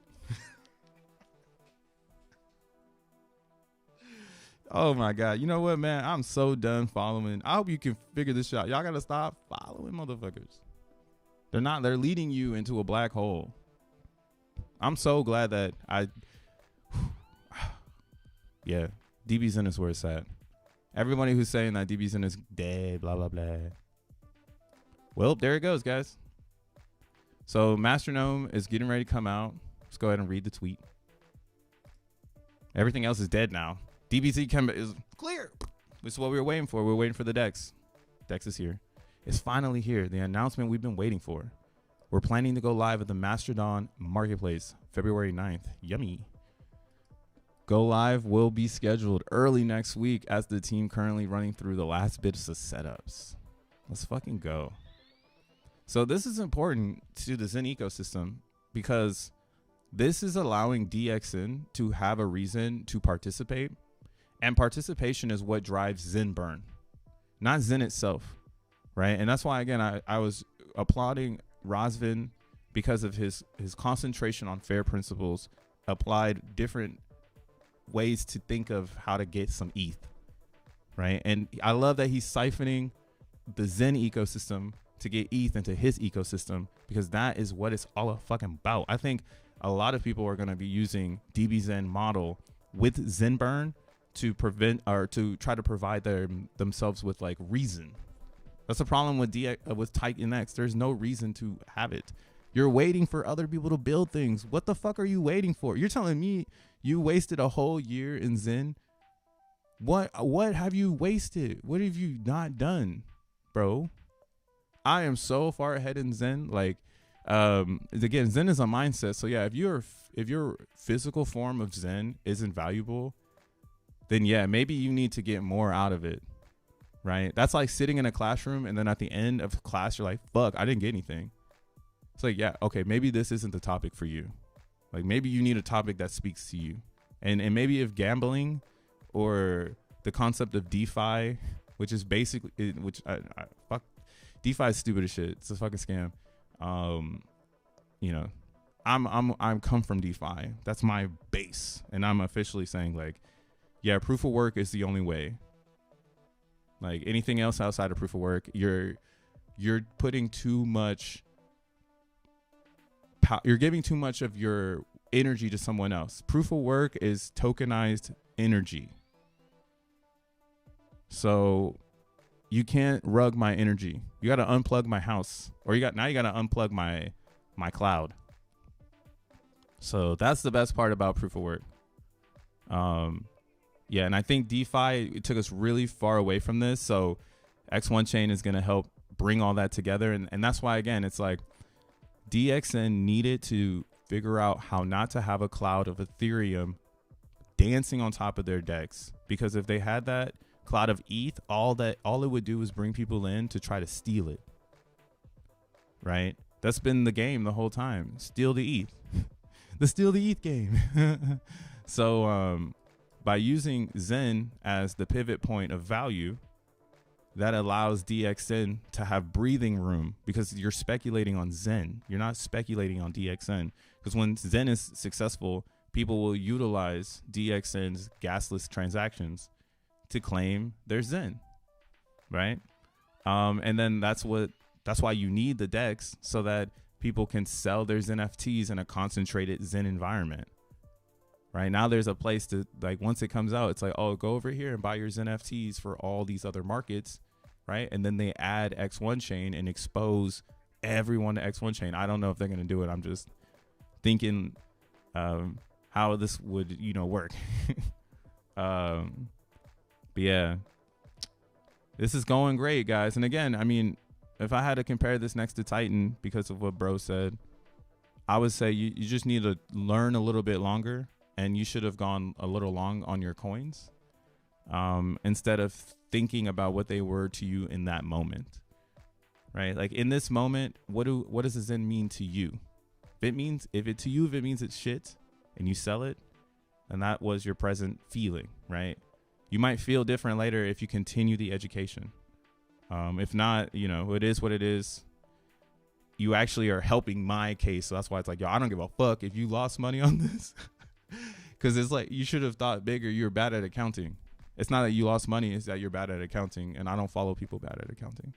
Oh my God. You know what, man? I'm so done following. I hope you can figure this out. Y'all gotta stop following motherfuckers. They're leading you into a black hole. I'm so glad that yeah, DBZen is where it's at. Everybody who's saying that DBZen is dead, blah, blah, blah. Well, there it goes, guys. So Masternode is getting ready to come out. Let's go ahead and read the tweet. Everything else is dead now. DBZ is clear. This is what we were waiting for. We were waiting for the Dex. Dex is here. It's finally here. The announcement we've been waiting for. We're planning to go live at the Mastodon Marketplace, February 9th. Yummy. Go live will be scheduled early next week as the team currently running through the last bits of setups. Let's fucking go. So this is important to the Zen ecosystem because this is allowing DXN to have a reason to participate. And participation is what drives Zen burn, not Zen itself. Right. And that's why, again, I was applauding Razvan because of his concentration on fair principles, applied different ways to think of how to get some ETH. Right. And I love that he's siphoning the Zen ecosystem to get ETH into his ecosystem, because that is what it's all fucking about. I think a lot of people are going to be using DBZen model with Zen burn to prevent or to try to provide themselves with like reason. That's the problem with Titan X. There's no reason to have it. You're waiting for other people to build things. What the fuck are you waiting for? You're telling me you wasted a whole year in Zen? What have you wasted? What have you not done, bro? I am so far ahead in Zen. Like, again, Zen is a mindset. So yeah, if your physical form of Zen isn't valuable, then yeah, maybe you need to get more out of it, right? That's like sitting in a classroom and then at the end of class, you're like, fuck, I didn't get anything. It's like, yeah, okay, maybe this isn't the topic for you. Like, maybe you need a topic that speaks to you. And maybe if gambling or the concept of DeFi, which is basically, fuck, DeFi is stupid as shit. It's a fucking scam. You know, I'm come from DeFi. That's my base. And I'm officially saying, like, yeah, proof of work is the only way. Like, anything else outside of proof of work, you're putting too much, you're giving too much of your energy to someone else. Proof of work is tokenized energy. So you can't rug my energy. You got to unplug my house, or you got to unplug my cloud. So that's the best part about proof of work. Yeah, and I think DeFi, it took us really far away from this. So X1 chain is going to help bring all that together. And that's why, again, it's like DXN needed to figure out how not to have a cloud of Ethereum dancing on top of their DEX. Because if they had that cloud of ETH, all it would do is bring people in to try to steal it. Right? That's been the game the whole time. Steal the ETH. The steal the ETH game. So, by using Zen as the pivot point of value, that allows DXN to have breathing room, because you're speculating on Zen. You're not speculating on DXN, because when Zen is successful, people will utilize DXN's gasless transactions to claim their Zen, right? And then that's why you need the DEX, so that people can sell their XeNFTs in a concentrated Zen environment. Right now, there's a place to, like, once it comes out, it's like, oh, go over here and buy your XeNFTs for all these other markets, right? And then they add X1 chain and expose everyone to X1 chain. I don't know if they're going to do it. I'm just thinking how this would, work. But yeah, this is going great, guys. And again, I mean, if I had to compare this next to Titan because of what bro said, I would say you just need to learn a little bit longer. And you should have gone a little long on your coins instead of thinking about what they were to you in that moment, right? Like, in this moment, what does the Zen mean to you? If it means it's shit and you sell it, then that was your present feeling, right? You might feel different later if you continue the education. If not, it is what it is. You actually are helping my case. So that's why it's like, yo, I don't give a fuck if you lost money on this. Because it's like, you should have thought bigger. You're bad at accounting. It's not that you lost money. It's that you're bad at accounting. And I don't follow people bad at accounting.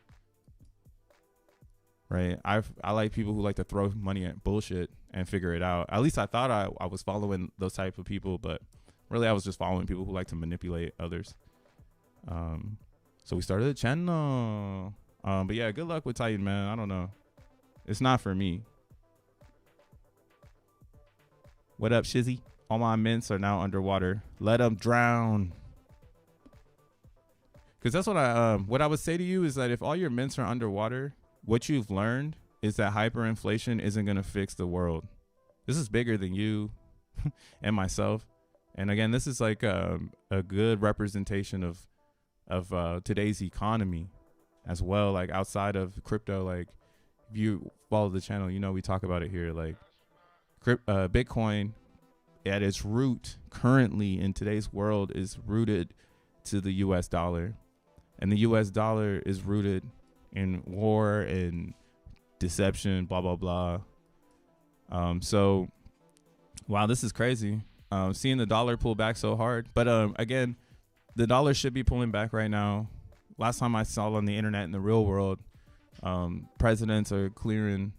Right? I like people who like to throw money at bullshit and figure it out. At least I thought I was following those type of people. But really, I was just following people who like to manipulate others. So we started a channel. But yeah, good luck with Titan, man. I don't know. It's not for me. What up, Shizzy? All my mints are now underwater. Let them drown. Because that's what I would say to you is that if all your mints are underwater, what you've learned is that hyperinflation isn't going to fix the world. This is bigger than you and myself. And again, this is like a good representation of today's economy as well. Like, outside of crypto, like, if you follow the channel, we talk about it here. Like, Bitcoin at its root currently in today's world is rooted to the US dollar, and the US dollar is rooted in war and deception, blah, blah, blah. So wow, this is crazy. Seeing the dollar pull back so hard, but again, the dollar should be pulling back right now. Last time I saw on the internet in the real world, presidents are clearing,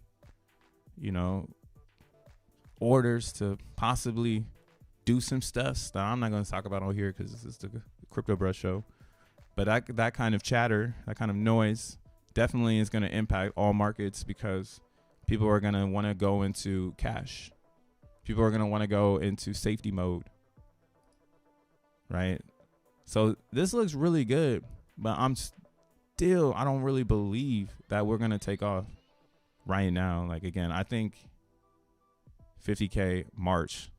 orders to possibly do some stuff that I'm not going to talk about on here because this is the Crypto Brush show. But that kind of chatter, that kind of noise definitely is going to impact all markets, because People are going to want to go into cash. People are going to want to go into safety mode. Right? So this looks really good, but I don't really believe that we're going to take off right now. Like, again, I think 50K March.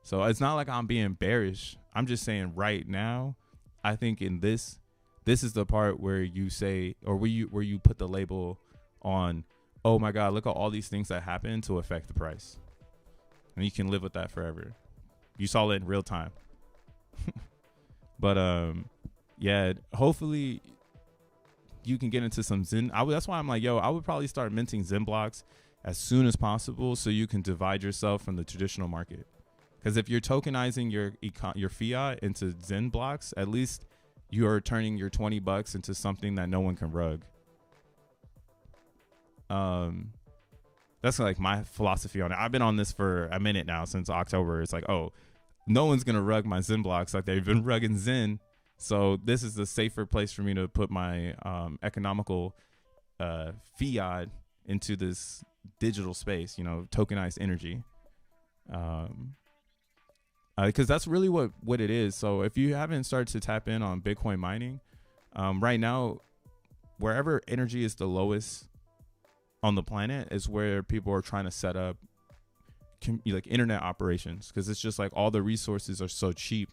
So it's not like I'm being bearish. I'm just saying right now, I think in this is the part where you say, or where you put the label on, oh my God, look at all these things that happen to affect the price. And you can live with that forever. You saw it in real time. But yeah, hopefully you can get into some Zen. That's why I'm like, yo, I would probably start minting XENblocks as soon as possible so you can divide yourself from the traditional market. Because if you're tokenizing your fiat into XENblocks, at least you are turning your $20 into something that no one can rug. That's like my philosophy on it. I've been on this for a minute now, since October. It's like, oh, no one's gonna rug my XENblocks like they've been rugging Zen. So this is the safer place for me to put my economical fiat into this digital space, tokenized energy. Because that's really what it is. So if you haven't started to tap in on Bitcoin mining, right now, wherever energy is the lowest on the planet is where people are trying to set up like internet operations, because it's just like all the resources are so cheap.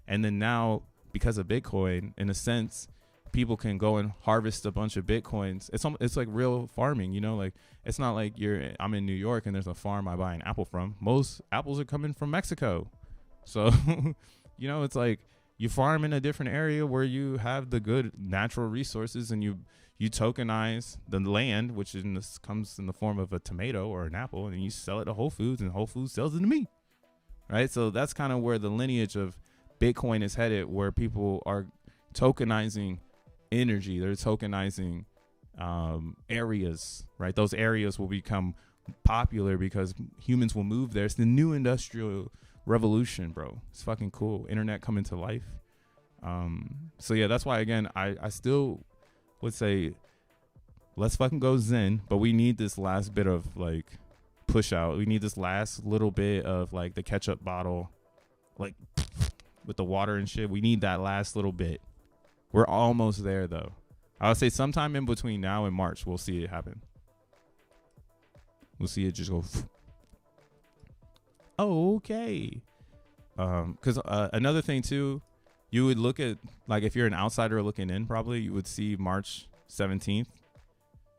And then now, because of Bitcoin, in a sense, people can go and harvest a bunch of Bitcoins. It's like real farming, like it's not like I'm in New York and there's a farm I buy an apple from. Most apples are coming from Mexico. So, it's like you farm in a different area where you have the good natural resources, and you tokenize the land, which comes in the form of a tomato or an apple, and you sell it to Whole Foods, and Whole Foods sells it to me. Right? So that's kind of where the lineage of Bitcoin is headed, where people are tokenizing energy. They're tokenizing areas, right? Those areas will become popular because humans will move there. It's the new industrial revolution, bro. It's fucking cool. Internet coming to life. So yeah, that's why, again, I still would say let's fucking go Zen, but we need this last bit of like push out. We need this last little bit of like the ketchup bottle, like with the water and shit. We need that last little bit. We're almost there though. I would say sometime in between now and March, we'll see it happen. We'll see it just go. Okay. Because another thing too, you would look at, like, if you're an outsider looking in, probably you would see March 17th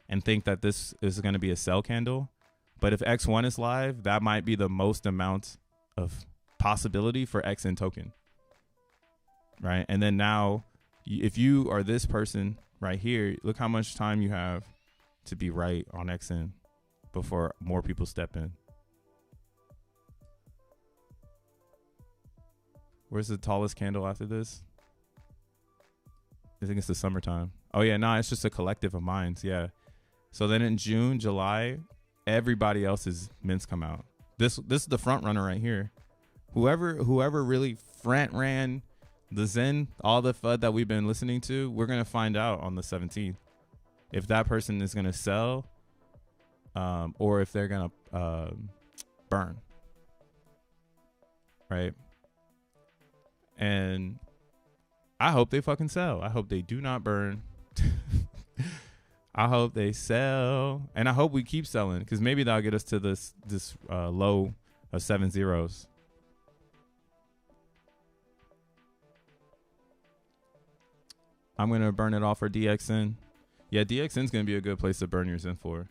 and think that this is going to be a sell candle. But if X1 is live, that might be the most amount of possibility for XN token. Right. And then now, if you are this person right here, look how much time you have to be right on XN before more people step in. Where's the tallest candle after this? I think it's the summertime. Oh yeah, no, it's just a collective of minds. Yeah. So then in June, July, everybody else's mints come out. This is the front runner right here. Whoever really front ran the Zen, all the FUD that we've been listening to, we're gonna find out on the 17th if that person is gonna sell, or if they're gonna burn. Right. And I hope they fucking sell. I hope they do not burn. I hope they sell. And I hope we keep selling, because maybe that'll get us to this low of 7 zeros. I'm going to burn it off for DXN. Yeah, DXN's going to be a good place to burn your Zen for.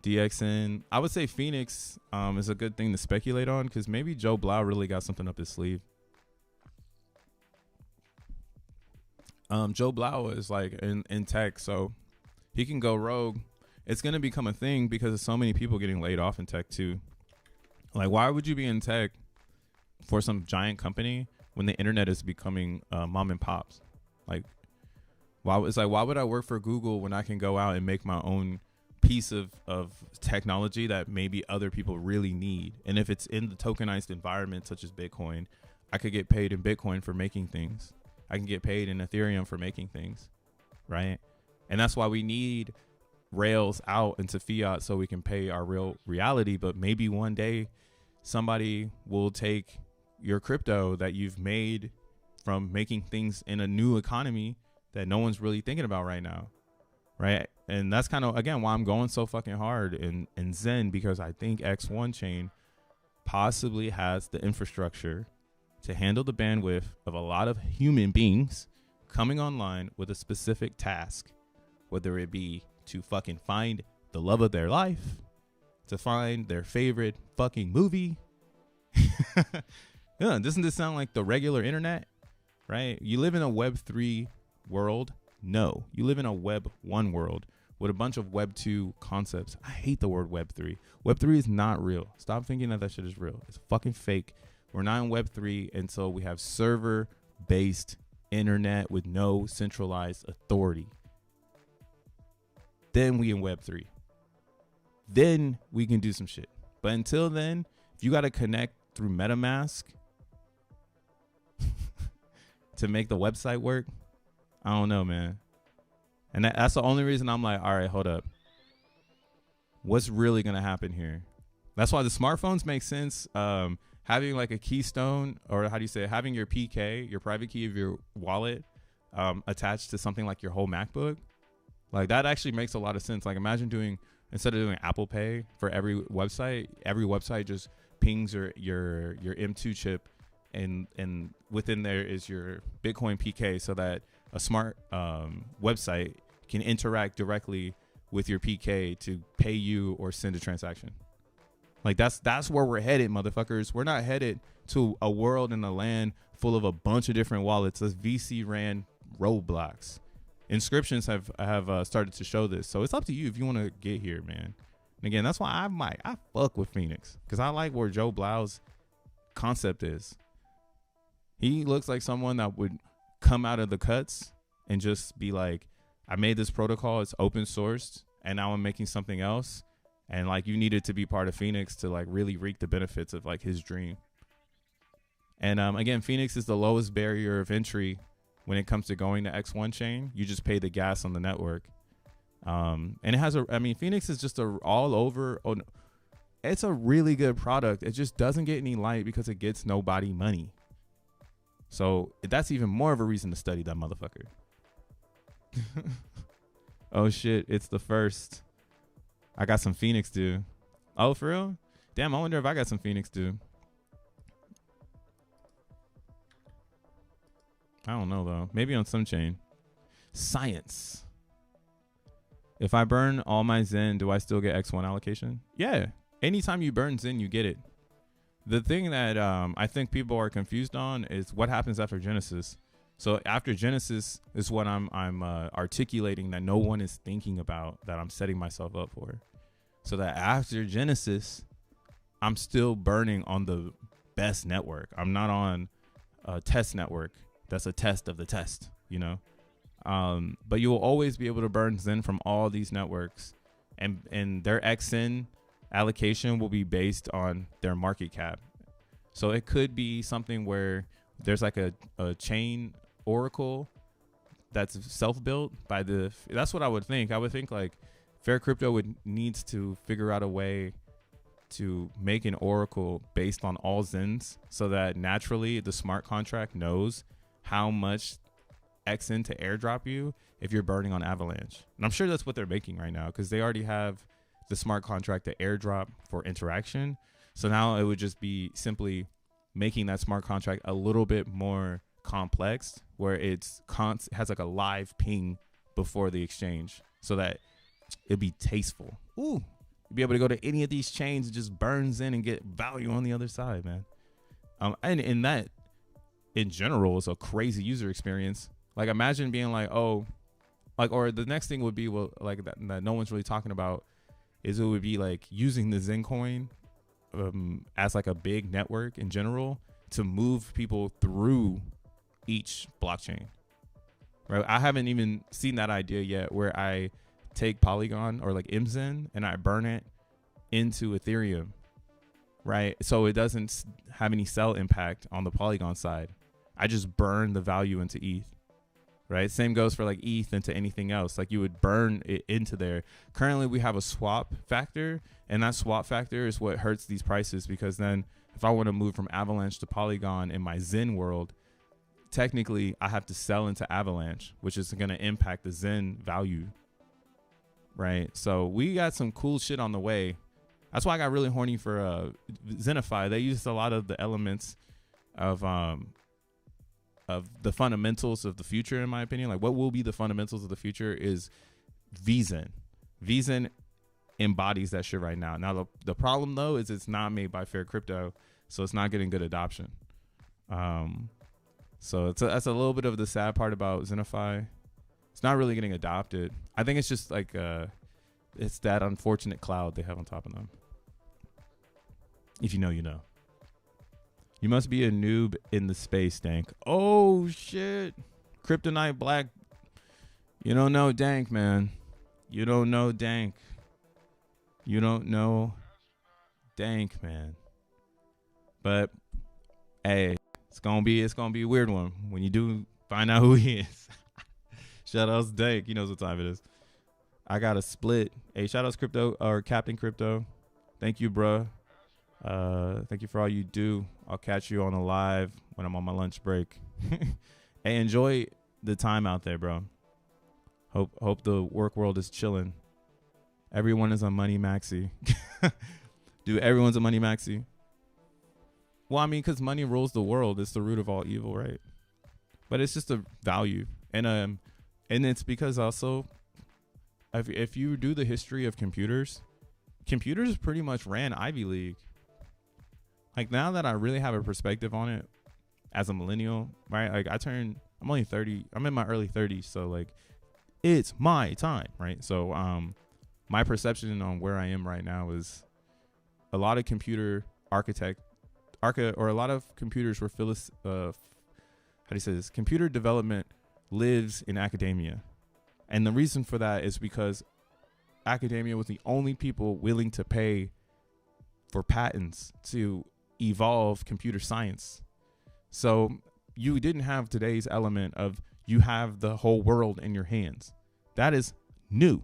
DXN, I would say Phoenix is a good thing to speculate on, because maybe Joe Blau really got something up his sleeve. Joe Blau is like in tech, so he can go rogue. It's going to become a thing because of so many people getting laid off in tech too. Like, why would you be in tech for some giant company when the internet is becoming mom and pops? Like, why would I work for Google when I can go out and make my own piece of technology that maybe other people really need? And if it's in the tokenized environment such as Bitcoin, I could get paid in Bitcoin for making things. I can get paid in Ethereum for making things, right? And that's why we need rails out into fiat so we can pay our real reality. But maybe one day somebody will take your crypto that you've made from making things in a new economy that no one's really thinking about right now. Right. And that's kind of, again, why I'm going so fucking hard in Zen, because I think X1 chain possibly has the infrastructure to handle the bandwidth of a lot of human beings coming online with a specific task, whether it be to fucking find the love of their life, to find their favorite fucking movie. Yeah, doesn't this sound like the regular internet? Right? You live in a Web 3 world. No, you live in a Web 1 world with a bunch of Web 2 concepts. I hate the word Web 3. Web 3 is not real. Stop thinking that shit is real. It's fucking fake. We're not in Web 3 until we have server-based internet with no centralized authority. Then we in Web 3. Then we can do some shit. But until then, if you got to connect through MetaMask to make the website work, I don't know, man. And that's the only reason I'm like, all right, hold up. What's really going to happen here? That's why the smartphones make sense. Having like a keystone, or how do you say it? Having your PK, your private key of your wallet, attached to something like your whole MacBook. Like that actually makes a lot of sense. Like imagine doing, instead of doing Apple Pay for every website just pings your M2 chip, and within there is your Bitcoin PK, so that a smart website can interact directly with your PK to pay you or send a transaction. Like that's where we're headed, motherfuckers. We're not headed to a world and a land full of a bunch of different wallets. That's VC ran roadblocks. Inscriptions have started to show this. So it's up to you if you want to get here, man. And again, that's why I fuck with Phoenix, because I like where Joe Blau's concept is. He looks like someone that would come out of the cuts and just be like, I made this protocol, it's open sourced, and now I'm making something else. And like, you needed to be part of Phoenix to like really reap the benefits of like his dream. And again, Phoenix is the lowest barrier of entry when it comes to going to X1 chain. You just pay the gas on the network. And it has Phoenix is just all over. It's a really good product. It just doesn't get any light because it gets nobody money. So that's even more of a reason to study that motherfucker. Oh shit, it's the first. I got some Phoenix due. Oh, for real? Damn, I wonder if I got some Phoenix due. I don't know though. Maybe on some chain. Science. If I burn all my Zen, do I still get X1 allocation? Yeah. Anytime you burn Zen, you get it. The thing that I think people are confused on is what happens after Genesis. So after Genesis is what I'm articulating that no one is thinking about, that I'm setting myself up for. So that after Genesis, I'm still burning on the best network. I'm not on a test network. That's a test of the test, you know. But you will always be able to burn Zen from all these networks, and their XN allocation will be based on their market cap. So it could be something where there's like a chain oracle that's self-built by that's what I would think. I would think like Fair Crypto needs to figure out a way to make an oracle based on all Zens, so that naturally the smart contract knows how much XN to airdrop you if you're burning on Avalanche. And I'm sure that's what they're making right now, because they already have the smart contract to airdrop for interaction. So now it would just be simply making that smart contract a little bit more complex, where it's has like a live ping before the exchange, so that it'd be tasteful. Ooh, you'd be able to go to any of these chains and just burns in and get value on the other side, man. And in that, in general, is a crazy user experience. Like imagine being like, oh, like, or the next thing would be, well, like that no one's really talking about, is it would be like using the Zen coin as like a big network in general to move people through each blockchain, right? I haven't even seen that idea yet, where I take Polygon or like MZen and I burn it into Ethereum, right? So it doesn't have any sell impact on the Polygon side. I just burn the value into ETH. right? Same goes for like ETH into anything else. Like you would burn it into there. Currently, we have a swap factor, and that swap factor is what hurts these prices, because then if I want to move from Avalanche to Polygon in my Zen world, technically I have to sell into Avalanche, which is going to impact the Zen value, right? So we got some cool shit on the way. That's why I got really horny for Xenify. They used a lot of the elements of the fundamentals of the future, in my opinion. Like what will be the fundamentals of the future is VZen. VZen embodies that shit right now. Now the problem though is it's not made by Fair Crypto, so it's not getting good adoption. So that's a little bit of the sad part about Xenify. It's not really getting adopted. I think it's just like it's that unfortunate cloud they have on top of them. If you know, you know. You must be a noob in the space, Dank. Oh shit. Kryptonite Black. You don't know Dank, man. You don't know Dank. You don't know Dank, man. But hey, it's gonna be a weird one when you do find out who he is. Shout outs Dank. He knows what time it is. I got a split. Hey, shout outs Crypto or Captain Crypto. Thank you, bruh. Thank you for all you do. I'll catch you on a live when I'm on my lunch break. Hey, enjoy the time out there, bro. Hope the work world is chilling. Everyone is a money maxi. Dude, everyone's a money maxi. Well, I mean, because money rules the world. It's the root of all evil, right? But it's just a value. And it's because also, if you do the history of computers pretty much ran Ivy League. Like now that I really have a perspective on it as a millennial, right? Like I'm only 30. I'm in my early 30s. So like it's my time, right? So my perception on where I am right now is a lot of computer or a lot of computers were computer development lives in academia. And the reason for that is because academia was the only people willing to pay for patents to evolve computer science. So you didn't have today's element of you have the whole world in your hands. That is new.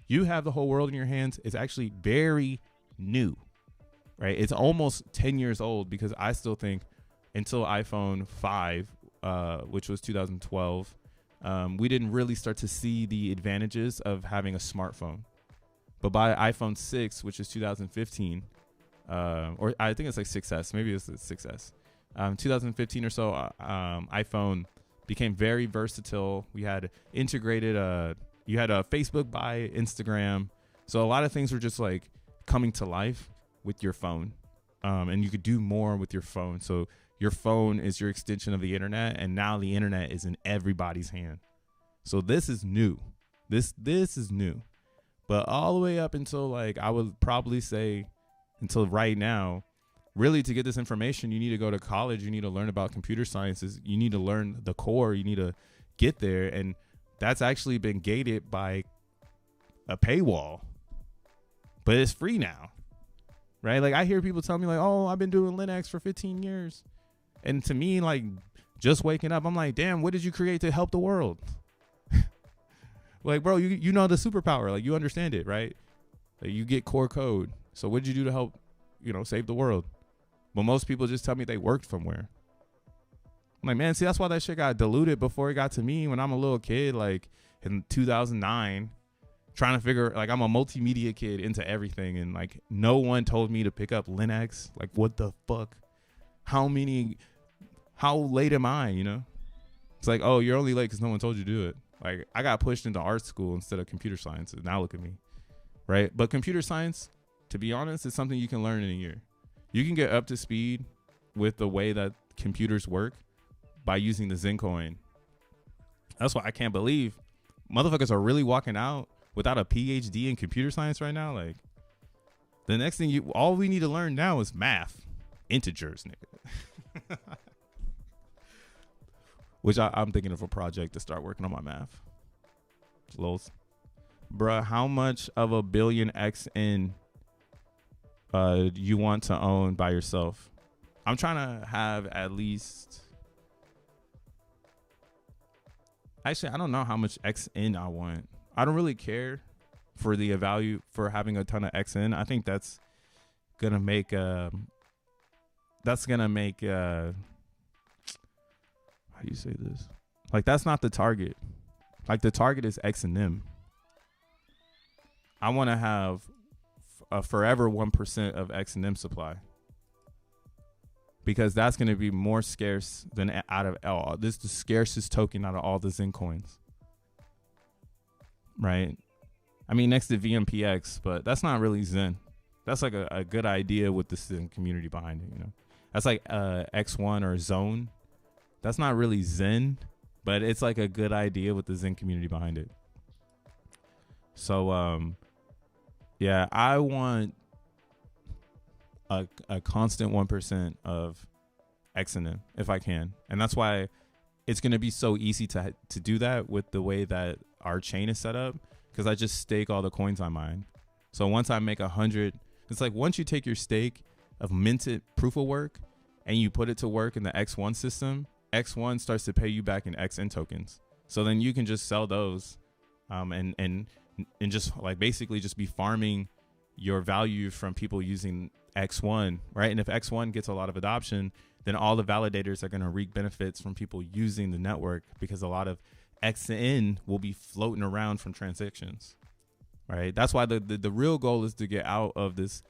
You have the whole world in your hands. It's actually very new, right? It's almost 10 years old, because I still think until iPhone 5, which was 2012, we didn't really start to see the advantages of having a smartphone. But by iPhone 6, which is 2015, or I think it's like 6S, maybe it's 6S, 2015 or so, iPhone became very versatile. We had integrated, you had a Facebook by Instagram. So a lot of things were just like coming to life with your phone. And you could do more with your phone. So your phone is your extension of the internet, and now the internet is in everybody's hand. So this is new. This is new. But all the way up until, like, I would probably say until right now, really to get this information, you need to go to college. You need to learn about computer sciences. You need to learn the core. You need to get there. And that's actually been gated by a paywall. But it's free now, right? Like, I hear people tell me, like, oh, I've been doing Linux for 15 years. And to me, like, just waking up, I'm like, damn, what did you create to help the world? Like, bro, you know the superpower. Like, you understand it, right? Like, you get core code. So what did you do to help, save the world? But most people just tell me they worked somewhere. I'm like, man, see, that's why that shit got diluted before it got to me when I'm a little kid, like in 2009, trying to figure, like, I'm a multimedia kid into everything. And like, no one told me to pick up Linux. Like, what the fuck? How late am I, It's like, oh, you're only late because no one told you to do it. Like, I got pushed into art school instead of computer science. And now look at me, right? But computer science, to be honest, is something you can learn in a year. You can get up to speed with the way that computers work by using the Zencoin. That's why I can't believe motherfuckers are really walking out without a PhD in computer science right now. Like, the next thing all we need to learn now is math, integers, nigga. Which I'm thinking of a project to start working on my math. Lols. Bruh, how much of a billion XN you want to own by yourself? I'm trying to have at least Actually, I don't know how much XN I want. I don't really care for the value for having a ton of XN. I think that's gonna make how do you say this? Like, that's not the target. Like, the target is X and M. I want to have a forever 1% of X and M supply, because that's going to be more scarce than out of all. This is the scarcest token out of all the Zen coins, right? I mean, next to VMPX, but that's not really Zen. That's like a good idea with the Zen community behind it, you know? That's like X1 or Zone. That's not really Zen, but it's like a good idea with the Zen community behind it. So, yeah, I want a constant 1% of XNM if I can. And that's why it's going to be so easy to do that with the way that our chain is set up, because I just stake all the coins I mine. So once I make 100, it's like once you take your stake of minted proof of work and you put it to work in the X1 system, X1 starts to pay you back in XN tokens. So then you can just sell those and just like basically just be farming your value from people using X1, right? And if X1 gets a lot of adoption, then all the validators are going to reap benefits from people using the network, because a lot of XN will be floating around from transactions, right? That's why the real goal is to get out of this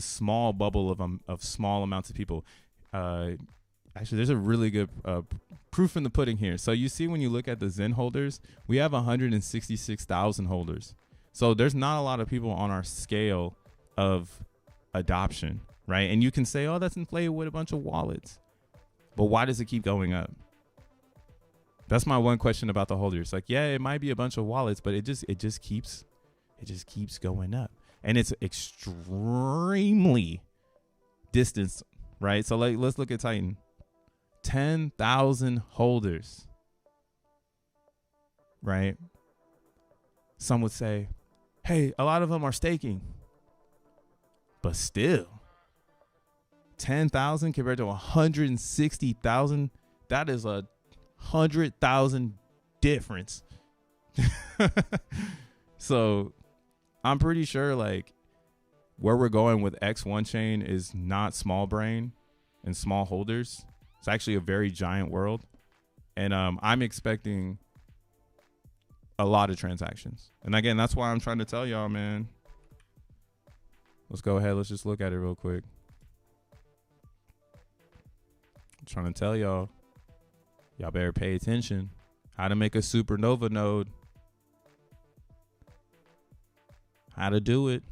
small bubble of small amounts of people. Actually, there's a really good proof in the pudding here. So you see, when you look at the Zen holders, we have 166,000 holders. So there's not a lot of people on our scale of adoption, right? And you can say, oh, that's inflated with a bunch of wallets. But why does it keep going up? That's my one question about the holders. Like, yeah, it might be a bunch of wallets, but it just keeps going up. And it's extremely distanced, right? So let's look at Titan. 10,000 holders, right? Some would say, hey, a lot of them are staking, but still 10,000 compared to 160,000, that is a 100,000 difference. So I'm pretty sure like where we're going with X1 chain is not small brain and small holders. It's actually a very giant world. And I'm expecting a lot of transactions. And again, that's why I'm trying to tell y'all, man. Let's go ahead. Let's just look at it real quick. I'm trying to tell y'all better pay attention. How to make a supernova node. How to do it.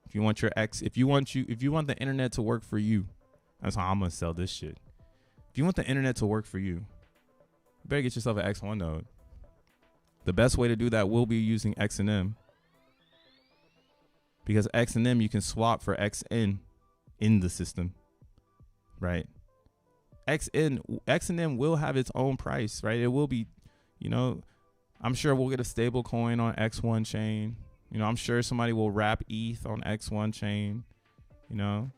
If you want if you want the internet to work for you, that's how I'm gonna sell this shit. If you want the internet to work for you, you better get yourself an X1 node. The best way to do that will be using XNM, because XNM you can swap for XN in the system, right? XNM will have its own price, right? It will be, you know, I'm sure we'll get a stable coin on X1 chain. You know, I'm sure somebody will wrap ETH on X1 chain, you know.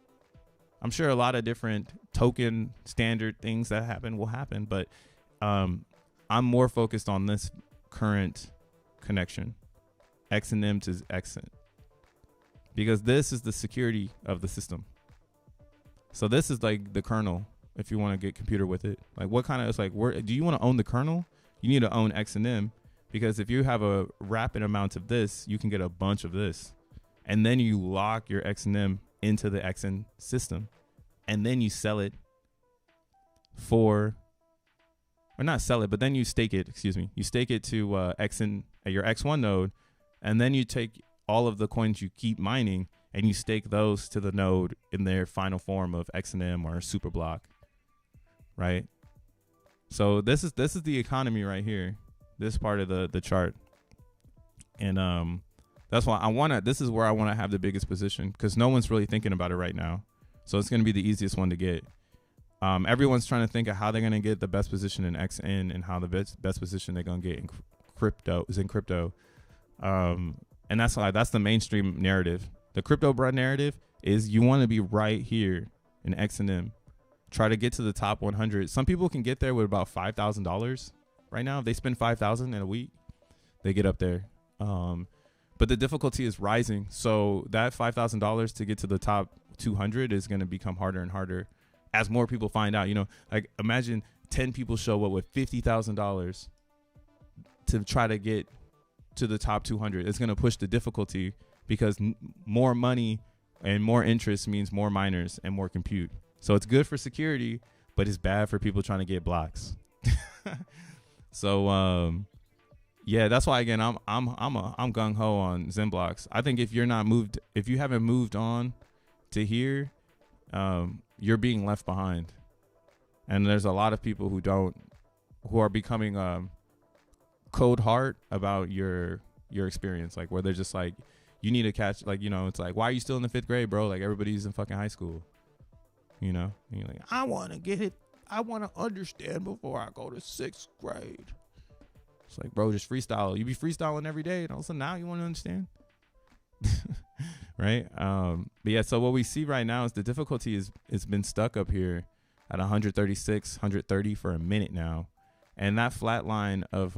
I'm sure a lot of different token standard things that will happen, but I'm more focused on this current connection, XNM to XN, because this is the security of the system. So this is like the kernel. If you want to get computer with it, like what kind of, it's like, where do you want to own the kernel? You need to own XNM, because if you have a rapid amount of this, you can get a bunch of this, and then you lock your XNM into the XN system, and then you sell it for, or not sell it, but then you stake it, you stake it to XN, your X1 node, and then you take all of the coins you keep mining and you stake those to the node in their final form of XNM or super block, right? So this is the economy right here, this part of the chart. And that's why this is where I want to have the biggest position, because no one's really thinking about it right now. So it's going to be the easiest one to get. Everyone's trying to think of how they're going to get the best position in XN and how the best position they're going to get in crypto. And that's the mainstream narrative. The crypto broad narrative is you want to be right here in XNM. Try to get to the top 100. Some people can get there with about $5,000 right now. If they spend 5,000 in a week, they get up there. But the difficulty is rising. So that $5,000 to get to the top 200 is going to become harder and harder as more people find out. You know, like imagine 10 people show up with $50,000 to try to get to the top 200. It's going to push the difficulty because more money and more interest means more miners and more compute. So it's good for security, but it's bad for people trying to get blocks. So yeah, that's why again I'm gung ho on XENblocks. I think if you haven't moved on to here, you're being left behind. And there's a lot of people who are becoming code hard about your experience, like where they're just like, you need to catch, like, you know, it's like, why are you still in the 5th grade, bro? Like everybody's in fucking high school, you know? And you're like, I want to get it. I want to understand before I go to 6th grade. It's like, bro, just freestyle. You be freestyling every day, and all of a sudden now you want to understand. Right? But yeah, so what we see right now is the difficulty it's been stuck up here at 136, 130 for a minute now. And that flat line of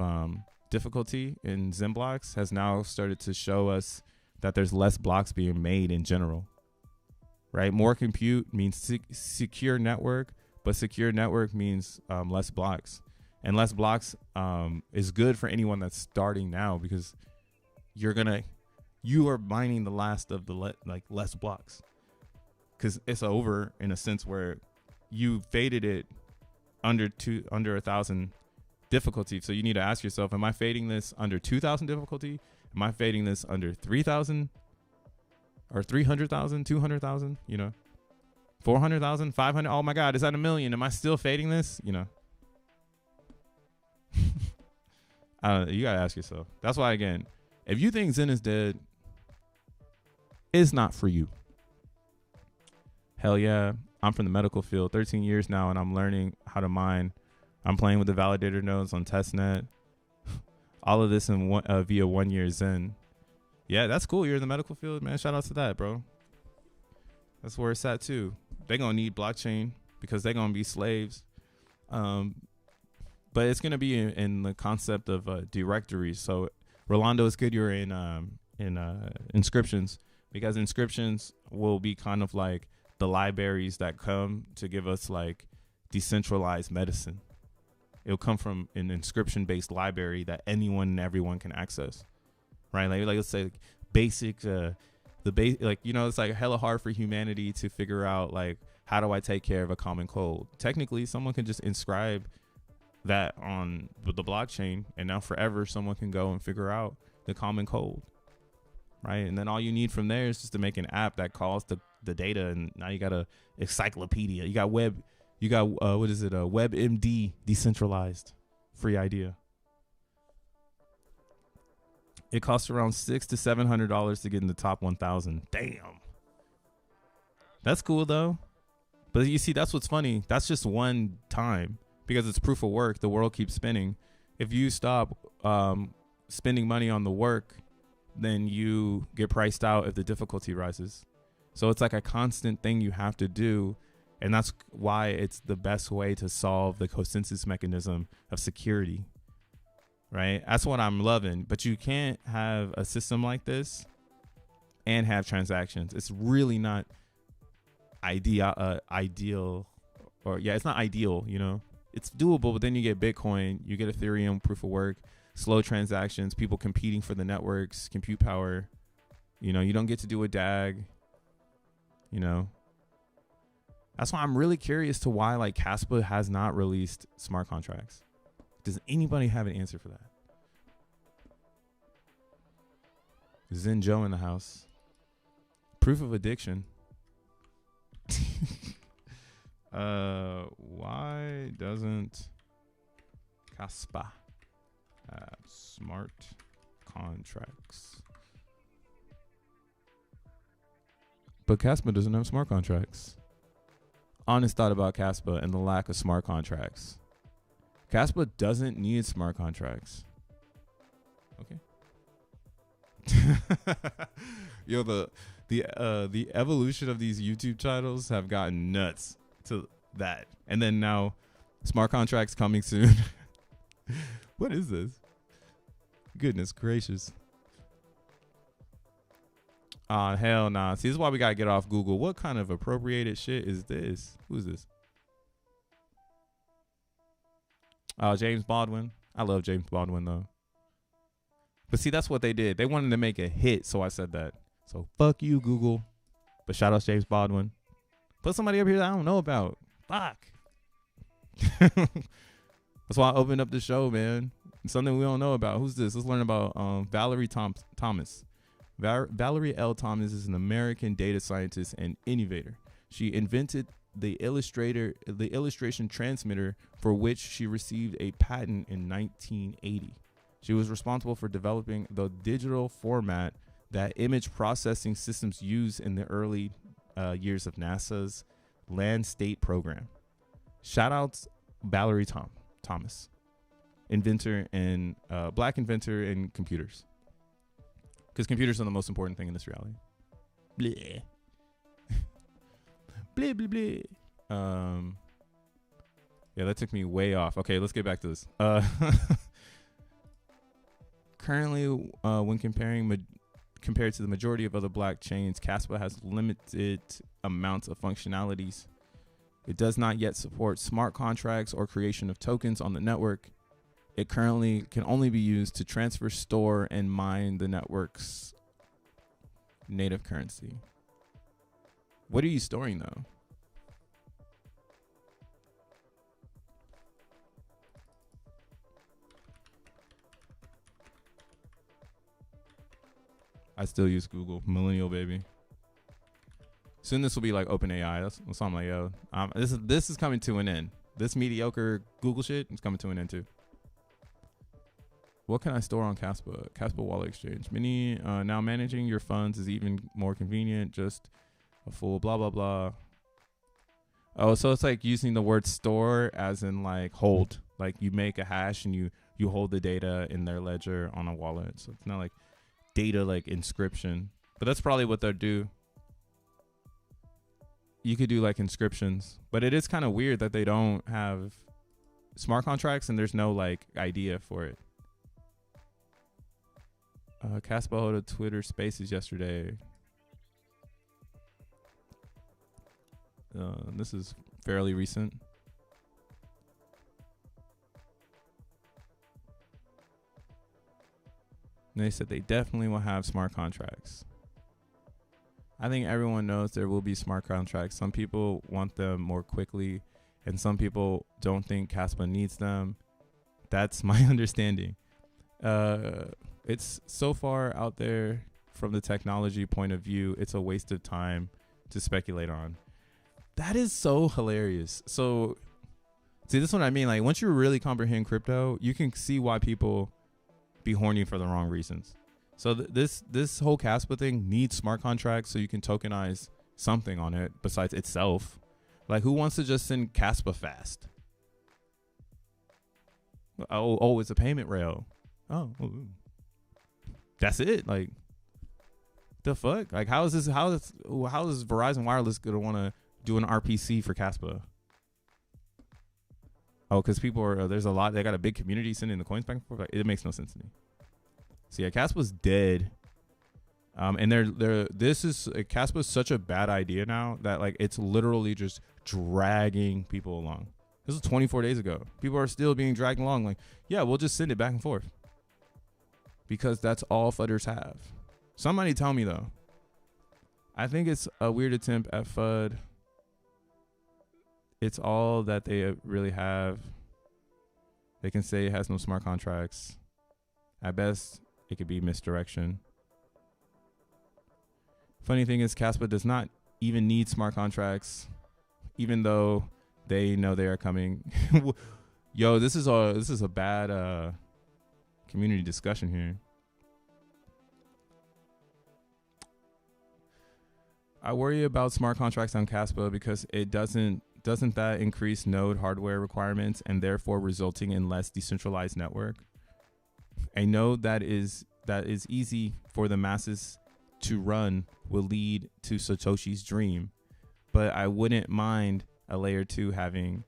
difficulty in XENblocks has now started to show us that there's less blocks being made in general. Right? More compute means secure network, but secure network means less blocks. And less blocks is good for anyone that's starting now, because you are mining the last of the less blocks, because it's over in a sense where you faded it under 1,000 difficulty. So you need to ask yourself, am I fading this under 2,000 difficulty? Am I fading this under 3,000 or 300,000, 200,000, you know, 400,000, 500? Oh my God, is that 1 million? Am I still fading this? You know, you gotta ask yourself. That's why, again, if you think Xen is dead, it's not for you. Hell yeah, I'm from the medical field, 13 years now, and I'm learning how to mine. I'm playing with the validator nodes on TESTNET. All of this in via 1 year Xen. Yeah, that's cool. You're in the medical field, man. Shout out to that, bro. That's where it's at too. They're gonna need blockchain because they're gonna be slaves. But it's gonna be in the concept of directories. So Rolando, it's good you're in inscriptions, because inscriptions will be kind of like the libraries that come to give us like decentralized medicine. It'll come from an inscription-based library that anyone and everyone can access, right? Like let's say basic, like, you know, it's like hella hard for humanity to figure out like, how do I take care of a common cold? Technically, someone can just inscribe that on the blockchain, and now forever someone can go and figure out the common cold, right? And then all you need from there is just to make an app that calls the data, and now you got a encyclopedia. You got WebMD decentralized, free idea. It costs around $600 to $700 to get in the top 1,000. Damn, that's cool though. But you see, that's what's funny. That's just one time, because it's proof of work. The world keeps spinning. If you stop spending money on the work, then you get priced out if the difficulty rises. So it's like a constant thing you have to do. And that's why it's the best way to solve the consensus mechanism of security, right? That's what I'm loving. But you can't have a system like this and have transactions. It's really not ideal, or yeah, it's not ideal, you know. It's doable, but then you get Bitcoin, you get Ethereum, proof of work, slow transactions, people competing for the networks, compute power. You know, you don't get to do a DAG, you know. That's why I'm really curious to why like Caspa has not released smart contracts. Does anybody have an answer for that? Zen Joe in the house. Proof of addiction. Why doesn't Caspa have smart contracts? But Caspa doesn't have smart contracts. Honest thought about Caspa and the lack of smart contracts. Caspa doesn't need smart contracts. Okay. Yo, the evolution of these YouTube titles have gotten nuts to that. And then now smart contracts coming soon. What is this? Goodness gracious. Hell nah. See, this is why we gotta get off Google. What kind of appropriated shit is this? Who's this? James Baldwin. I love James Baldwin though. But see, that's what they did. They wanted to make a hit, so I said that. So fuck you, Google. But shout out James Baldwin. Put somebody up here that I don't know about. Fuck. That's why I opened up the show, man. It's something we don't know about. Who's this? Let's learn about Valerie Thomas. Valerie L. Thomas is an American data scientist and innovator. She invented the illustration transmitter, for which she received a patent in 1980. She was responsible for developing the digital format that image processing systems use in the early years of NASA's Land State program. Shout outs Valerie Thomas, inventor and black inventor in computers. Because computers are the most important thing in this reality. Bleh. Bleh, bleh, bleh. Yeah, that took me way off. Okay, let's get back to this. Currently, when compared to the majority of other blockchains, Caspa has limited amounts of functionalities. It does not yet support smart contracts or creation of tokens on the network. It currently can only be used to transfer, store, and mine the network's native currency. What are you storing, though? I still use Google. Millennial, baby. Soon this will be like OpenAI. That's why I'm like, yo, this is coming to an end. This mediocre Google shit is coming to an end too. What can I store on Caspa? Caspa Wallet Exchange. Now managing your funds is even more convenient. Just a full blah, blah, blah. Oh, so it's like using the word store as in like hold. Like you make a hash and you hold the data in their ledger on a wallet. So it's not like data like inscription. But that's probably what they'll do. You could do like inscriptions. But it is kind of weird that they don't have smart contracts and there's no like idea for it. Caspa hosted Twitter Spaces yesterday. This is fairly recent. And they said they definitely will have smart contracts. I think everyone knows there will be smart contracts. Some people want them more quickly, and some people don't think Caspa needs them. That's my understanding. It's so far out there from the technology point of view, it's a waste of time to speculate on. That is so hilarious. So, see, this is what I mean. Like, once you really comprehend crypto, you can see why people be horny for the wrong reasons. So this whole Caspa thing needs smart contracts so you can tokenize something on it besides itself. Like, who wants to just send Caspa fast? Oh, it's a payment rail. Oh, that's it. Like, the fuck? Like, how is Verizon Wireless gonna want to do an RPC for Caspa? Oh, because people are there's a lot. They got a big community sending the coins back and forth. Like, it makes no sense to me. So yeah, Caspa's dead. And Caspa's such a bad idea now that like it's literally just dragging people along. This was 24 days ago. People are still being dragged along. Like, yeah, we'll just send it back and forth. Because that's all FUDders have. Somebody tell me though. I think it's a weird attempt at FUD. It's all that they really have. They can say it has no smart contracts. At best, it could be misdirection. Funny thing is, Caspa does not even need smart contracts, even though they know they are coming. Yo, this is a bad community discussion here. I worry about smart contracts on Caspa because it doesn't that increase node hardware requirements and therefore resulting in less decentralized network? A node that is easy for the masses to run will lead to Satoshi's dream, but I wouldn't mind a layer 2 having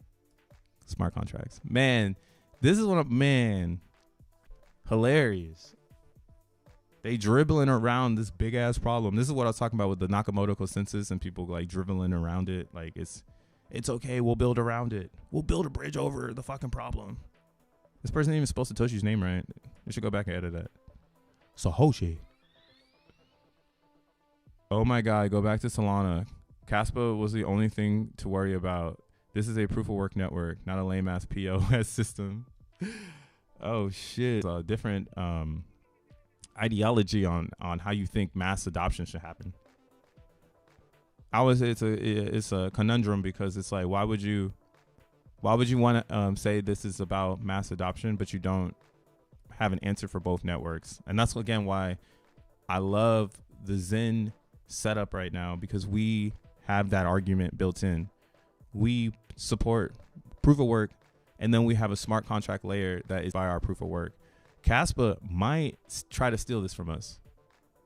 smart contracts. Man, This is what man, hilarious. They dribbling around this big ass problem. This is what I was talking about with the Nakamoto consensus and people like dribbling around it. Like it's okay. We'll build around it. We'll build a bridge over the fucking problem. This person didn't even spell Satoshi's name right. They should go back and edit that. Sahoshi. Oh my God. Go back to Solana. Caspa was the only thing to worry about. This is a proof of work network, not a lame ass POS system. Oh shit. It's a different ideology on how you think mass adoption should happen. It's a conundrum because it's like, why would you want to say this is about mass adoption, but you don't have an answer for both networks? And that's again why I love the Zen setup right now, because we have that argument built in. We support proof of work, and then we have a smart contract layer that is by our proof of work. Caspa might try to steal this from us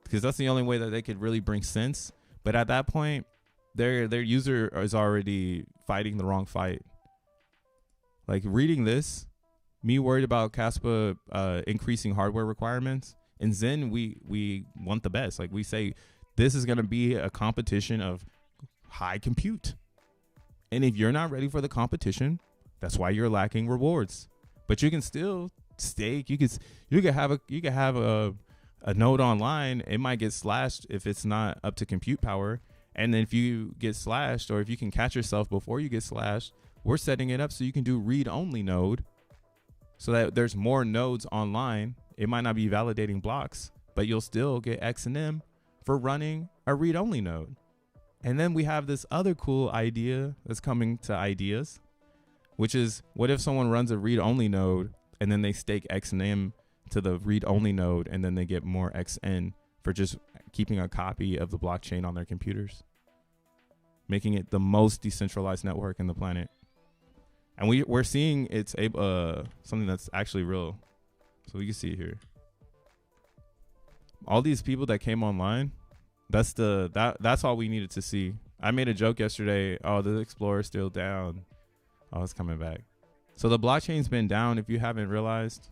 because that's the only way that they could really bring sense. But at that point, their user is already fighting the wrong fight. Like reading this, me worried about Caspa increasing hardware requirements. And Zen, we want the best. Like we say, this is going to be a competition of high compute. And if you're not ready for the competition, that's why you're lacking rewards. But you can still stake. You could have a node online. It might get slashed if it's not up to compute power. And then if you get slashed, or if you can catch yourself before you get slashed, we're setting it up so you can do read only node, so that there's more nodes online. It might not be validating blocks, but you'll still get XNM for running a read only node. And then we have this other cool idea that's coming to ideas, which is, what if someone runs a read only node and then they stake XNM to the read only node, and then they get more XN for just keeping a copy of the blockchain on their computers, making it the most decentralized network in the planet. And we're seeing it's something that's actually real. So we can see here, all these people that came online, that's all we needed to see. I made a joke yesterday. Oh, the Explorer's still down. Oh, it's coming back. So the blockchain's been down. If you haven't realized,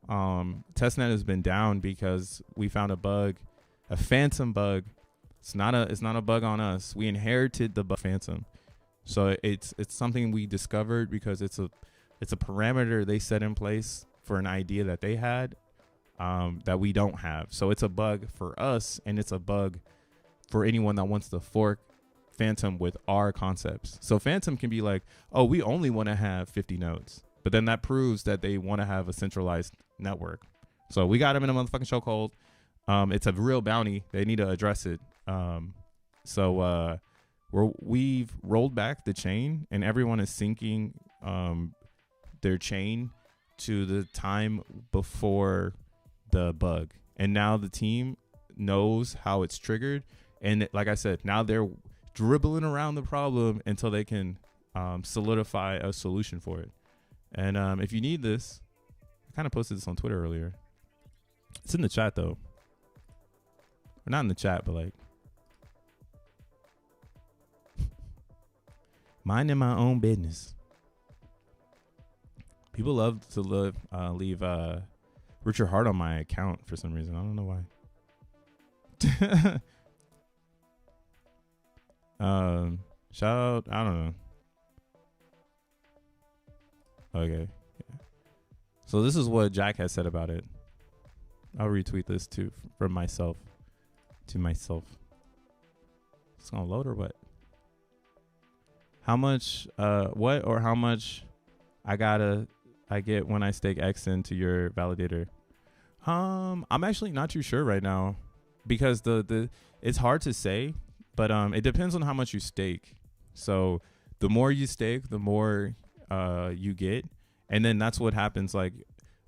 testnet has been down because we found a bug, a phantom bug. It's not a bug on us. We inherited the bug phantom. So it's something we discovered because it's a parameter they set in place for an idea that they had, that we don't have. So it's a bug for us, and it's a bug for anyone that wants to fork Phantom with our concepts. So Phantom can be like, oh, we only want to have 50 nodes, but then that proves that they want to have a centralized network. So we got them in a motherfucking chokehold. It's a real bounty. They need to address it. We've rolled back the chain, and everyone is syncing their chain to the time before the bug. And now the team knows how it's triggered. And like I said, now they're dribbling around the problem until they can solidify a solution for it. And if you need this, I kind of posted this on Twitter earlier. It's in the chat though. Or not in the chat, but like minding my own business. People love to leave Richard Hart on my account for some reason. I don't know why. Shout out. I don't know. Okay. Yeah. So this is what Jack has said about it. I'll retweet this too from myself to myself. It's gonna load or what? How much? What or how much? I get when I stake X into your validator. I'm actually not too sure right now, because it's hard to say, but it depends on how much you stake. So the more you stake, the more you get, and then that's what happens. Like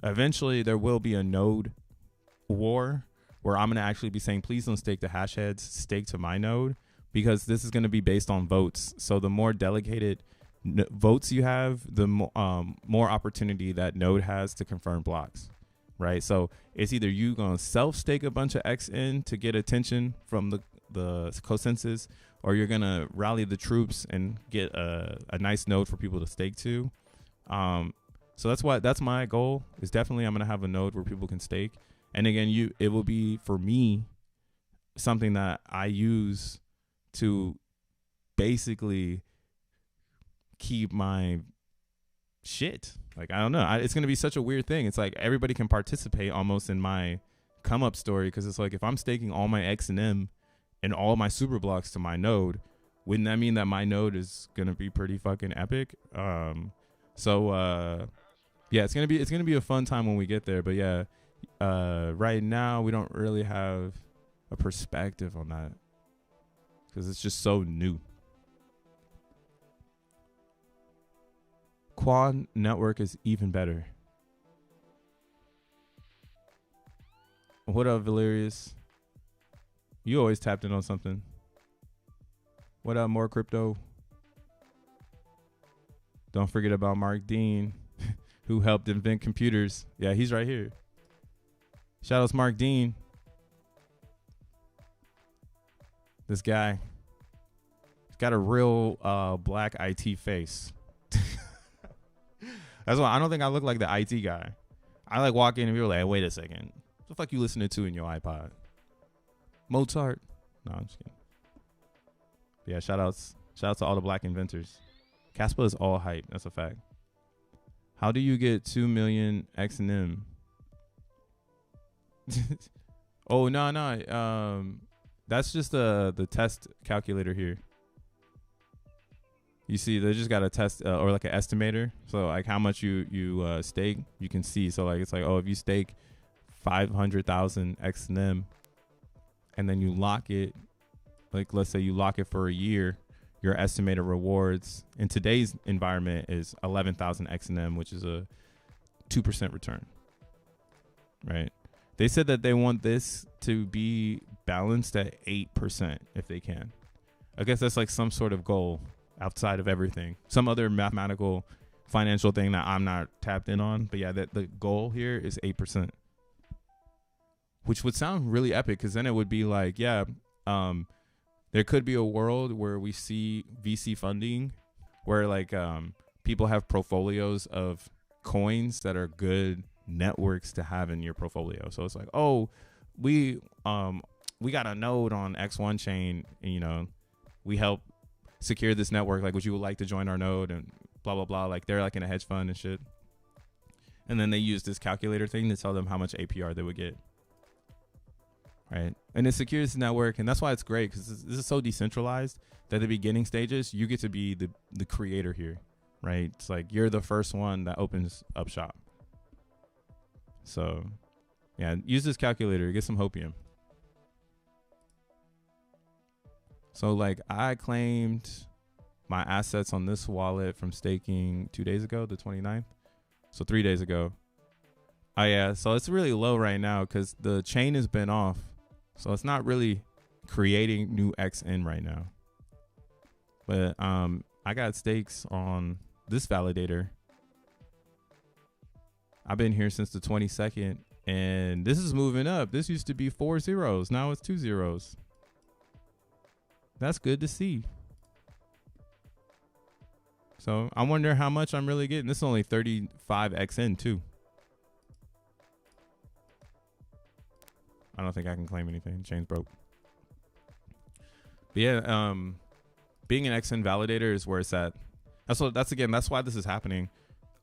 eventually there will be a node war where I'm gonna actually be saying, please don't stake the hash heads, stake to my node, because this is gonna be based on votes. So the more delegated votes you have, the more opportunity that node has to confirm blocks, right? So it's either you gonna self-stake a bunch of XN to get attention from the consensus, or you're gonna rally the troops and get a nice node for people to stake to. So that's my goal. Is definitely I'm gonna have a node where people can stake. And again, it will be for me something that I use to basically keep my shit. Like, I don't know. It's going to be such a weird thing. It's like everybody can participate almost in my come up story, because it's like if I'm staking all my XNM and all my super blocks to my node, wouldn't that mean that my node is going to be pretty fucking epic? Yeah, it's going to be a fun time when we get there. But yeah, right now we don't really have a perspective on that because it's just so new. Quad network is even better. What up, Valerius? You always tapped in on something. What up, more crypto? Don't forget about Mark Dean, who helped invent computers. Yeah, he's right here. Shout out to Mark Dean. This guy, he's got a real black IT face. That's why I don't think I look like the IT guy. I like walk in and people are like, hey, wait a second. What the fuck you listening to in your iPod? Mozart? No, I'm just kidding. But yeah, shout outs to all the black inventors. Caspa is all hype. That's a fact. How do you get 2 million XNM? Oh, no. That's just the test calculator here. You see, they just got a test or like an estimator. So like how much you stake, you can see. So like it's like, oh, if you stake 500,000 XNM and then you lock it, like let's say you lock it for a year, your estimated rewards in today's environment is 11,000 XNM, which is a 2% return, right? They said that they want this to be balanced at 8% if they can. I guess that's like some sort of goal outside of everything. Some other mathematical financial thing that I'm not tapped in on. But yeah, that the goal here is 8%. Which would sound really epic, because then it would be like, yeah, there could be a world where we see VC funding where like people have portfolios of coins that are good networks to have in your portfolio. So it's like, oh, we got a node on X1 chain, and, you know, we help secure this network. Like, would you like to join our node? And blah blah blah. Like, they're like in a hedge fund and shit. And then they use this calculator thing to tell them how much APR they would get. Right. And it secures the network, and that's why it's great, because this is so decentralized that at the beginning stages you get to be the creator here. Right. It's like you're the first one that opens up shop. So yeah, use this calculator, get some hopium. So like I claimed my assets on this wallet from staking 2 days ago, the 29th. So 3 days ago. Oh yeah, so it's really low right now because the chain has been off. So it's not really creating new XN right now. But I got stakes on this validator. I've been here since the 22nd, and this is moving up. This used to be 4 zeros. Now it's 2 zeros. That's good to see. So I wonder how much I'm really getting. This is only 35 XN too. I don't think I can claim anything. Chain's broke. But yeah, being an XN validator is where it's at. That's why this is happening.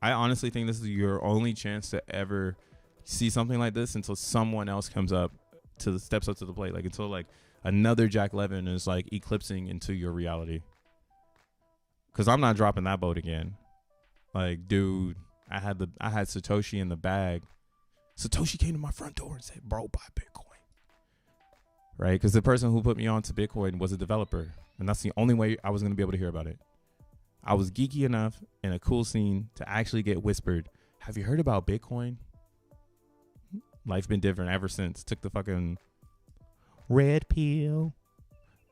I honestly think this is your only chance to ever see something like this until someone else comes up steps up to the plate. Like until like another Jack Levin is like eclipsing into your reality. Cause I'm not dropping that boat again. Like, dude, I had Satoshi in the bag. Satoshi came to my front door and said, bro, buy Bitcoin. Right? Because the person who put me on to Bitcoin was a developer. And that's the only way I was going to be able to hear about it. I was geeky enough in a cool scene to actually get whispered, have you heard about Bitcoin? Life's been different ever since. Took the fucking red pill.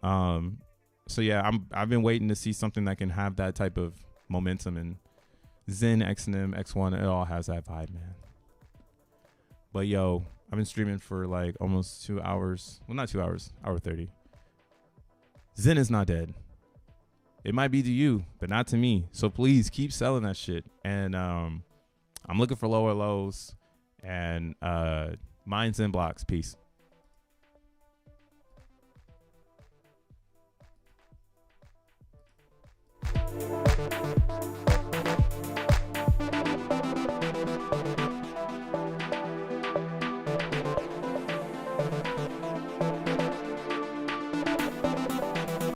So yeah, I've been waiting to see something that can have that type of momentum, and Zen, XNM, X1, it all has that vibe, man. But yo, I've been streaming for like almost 2 hours. Well, not 2 hours, hour 30. Zen is not dead. It might be to you, but not to me. So please keep selling that shit. And I'm looking for lower lows, and mine's XENblocks. Peace.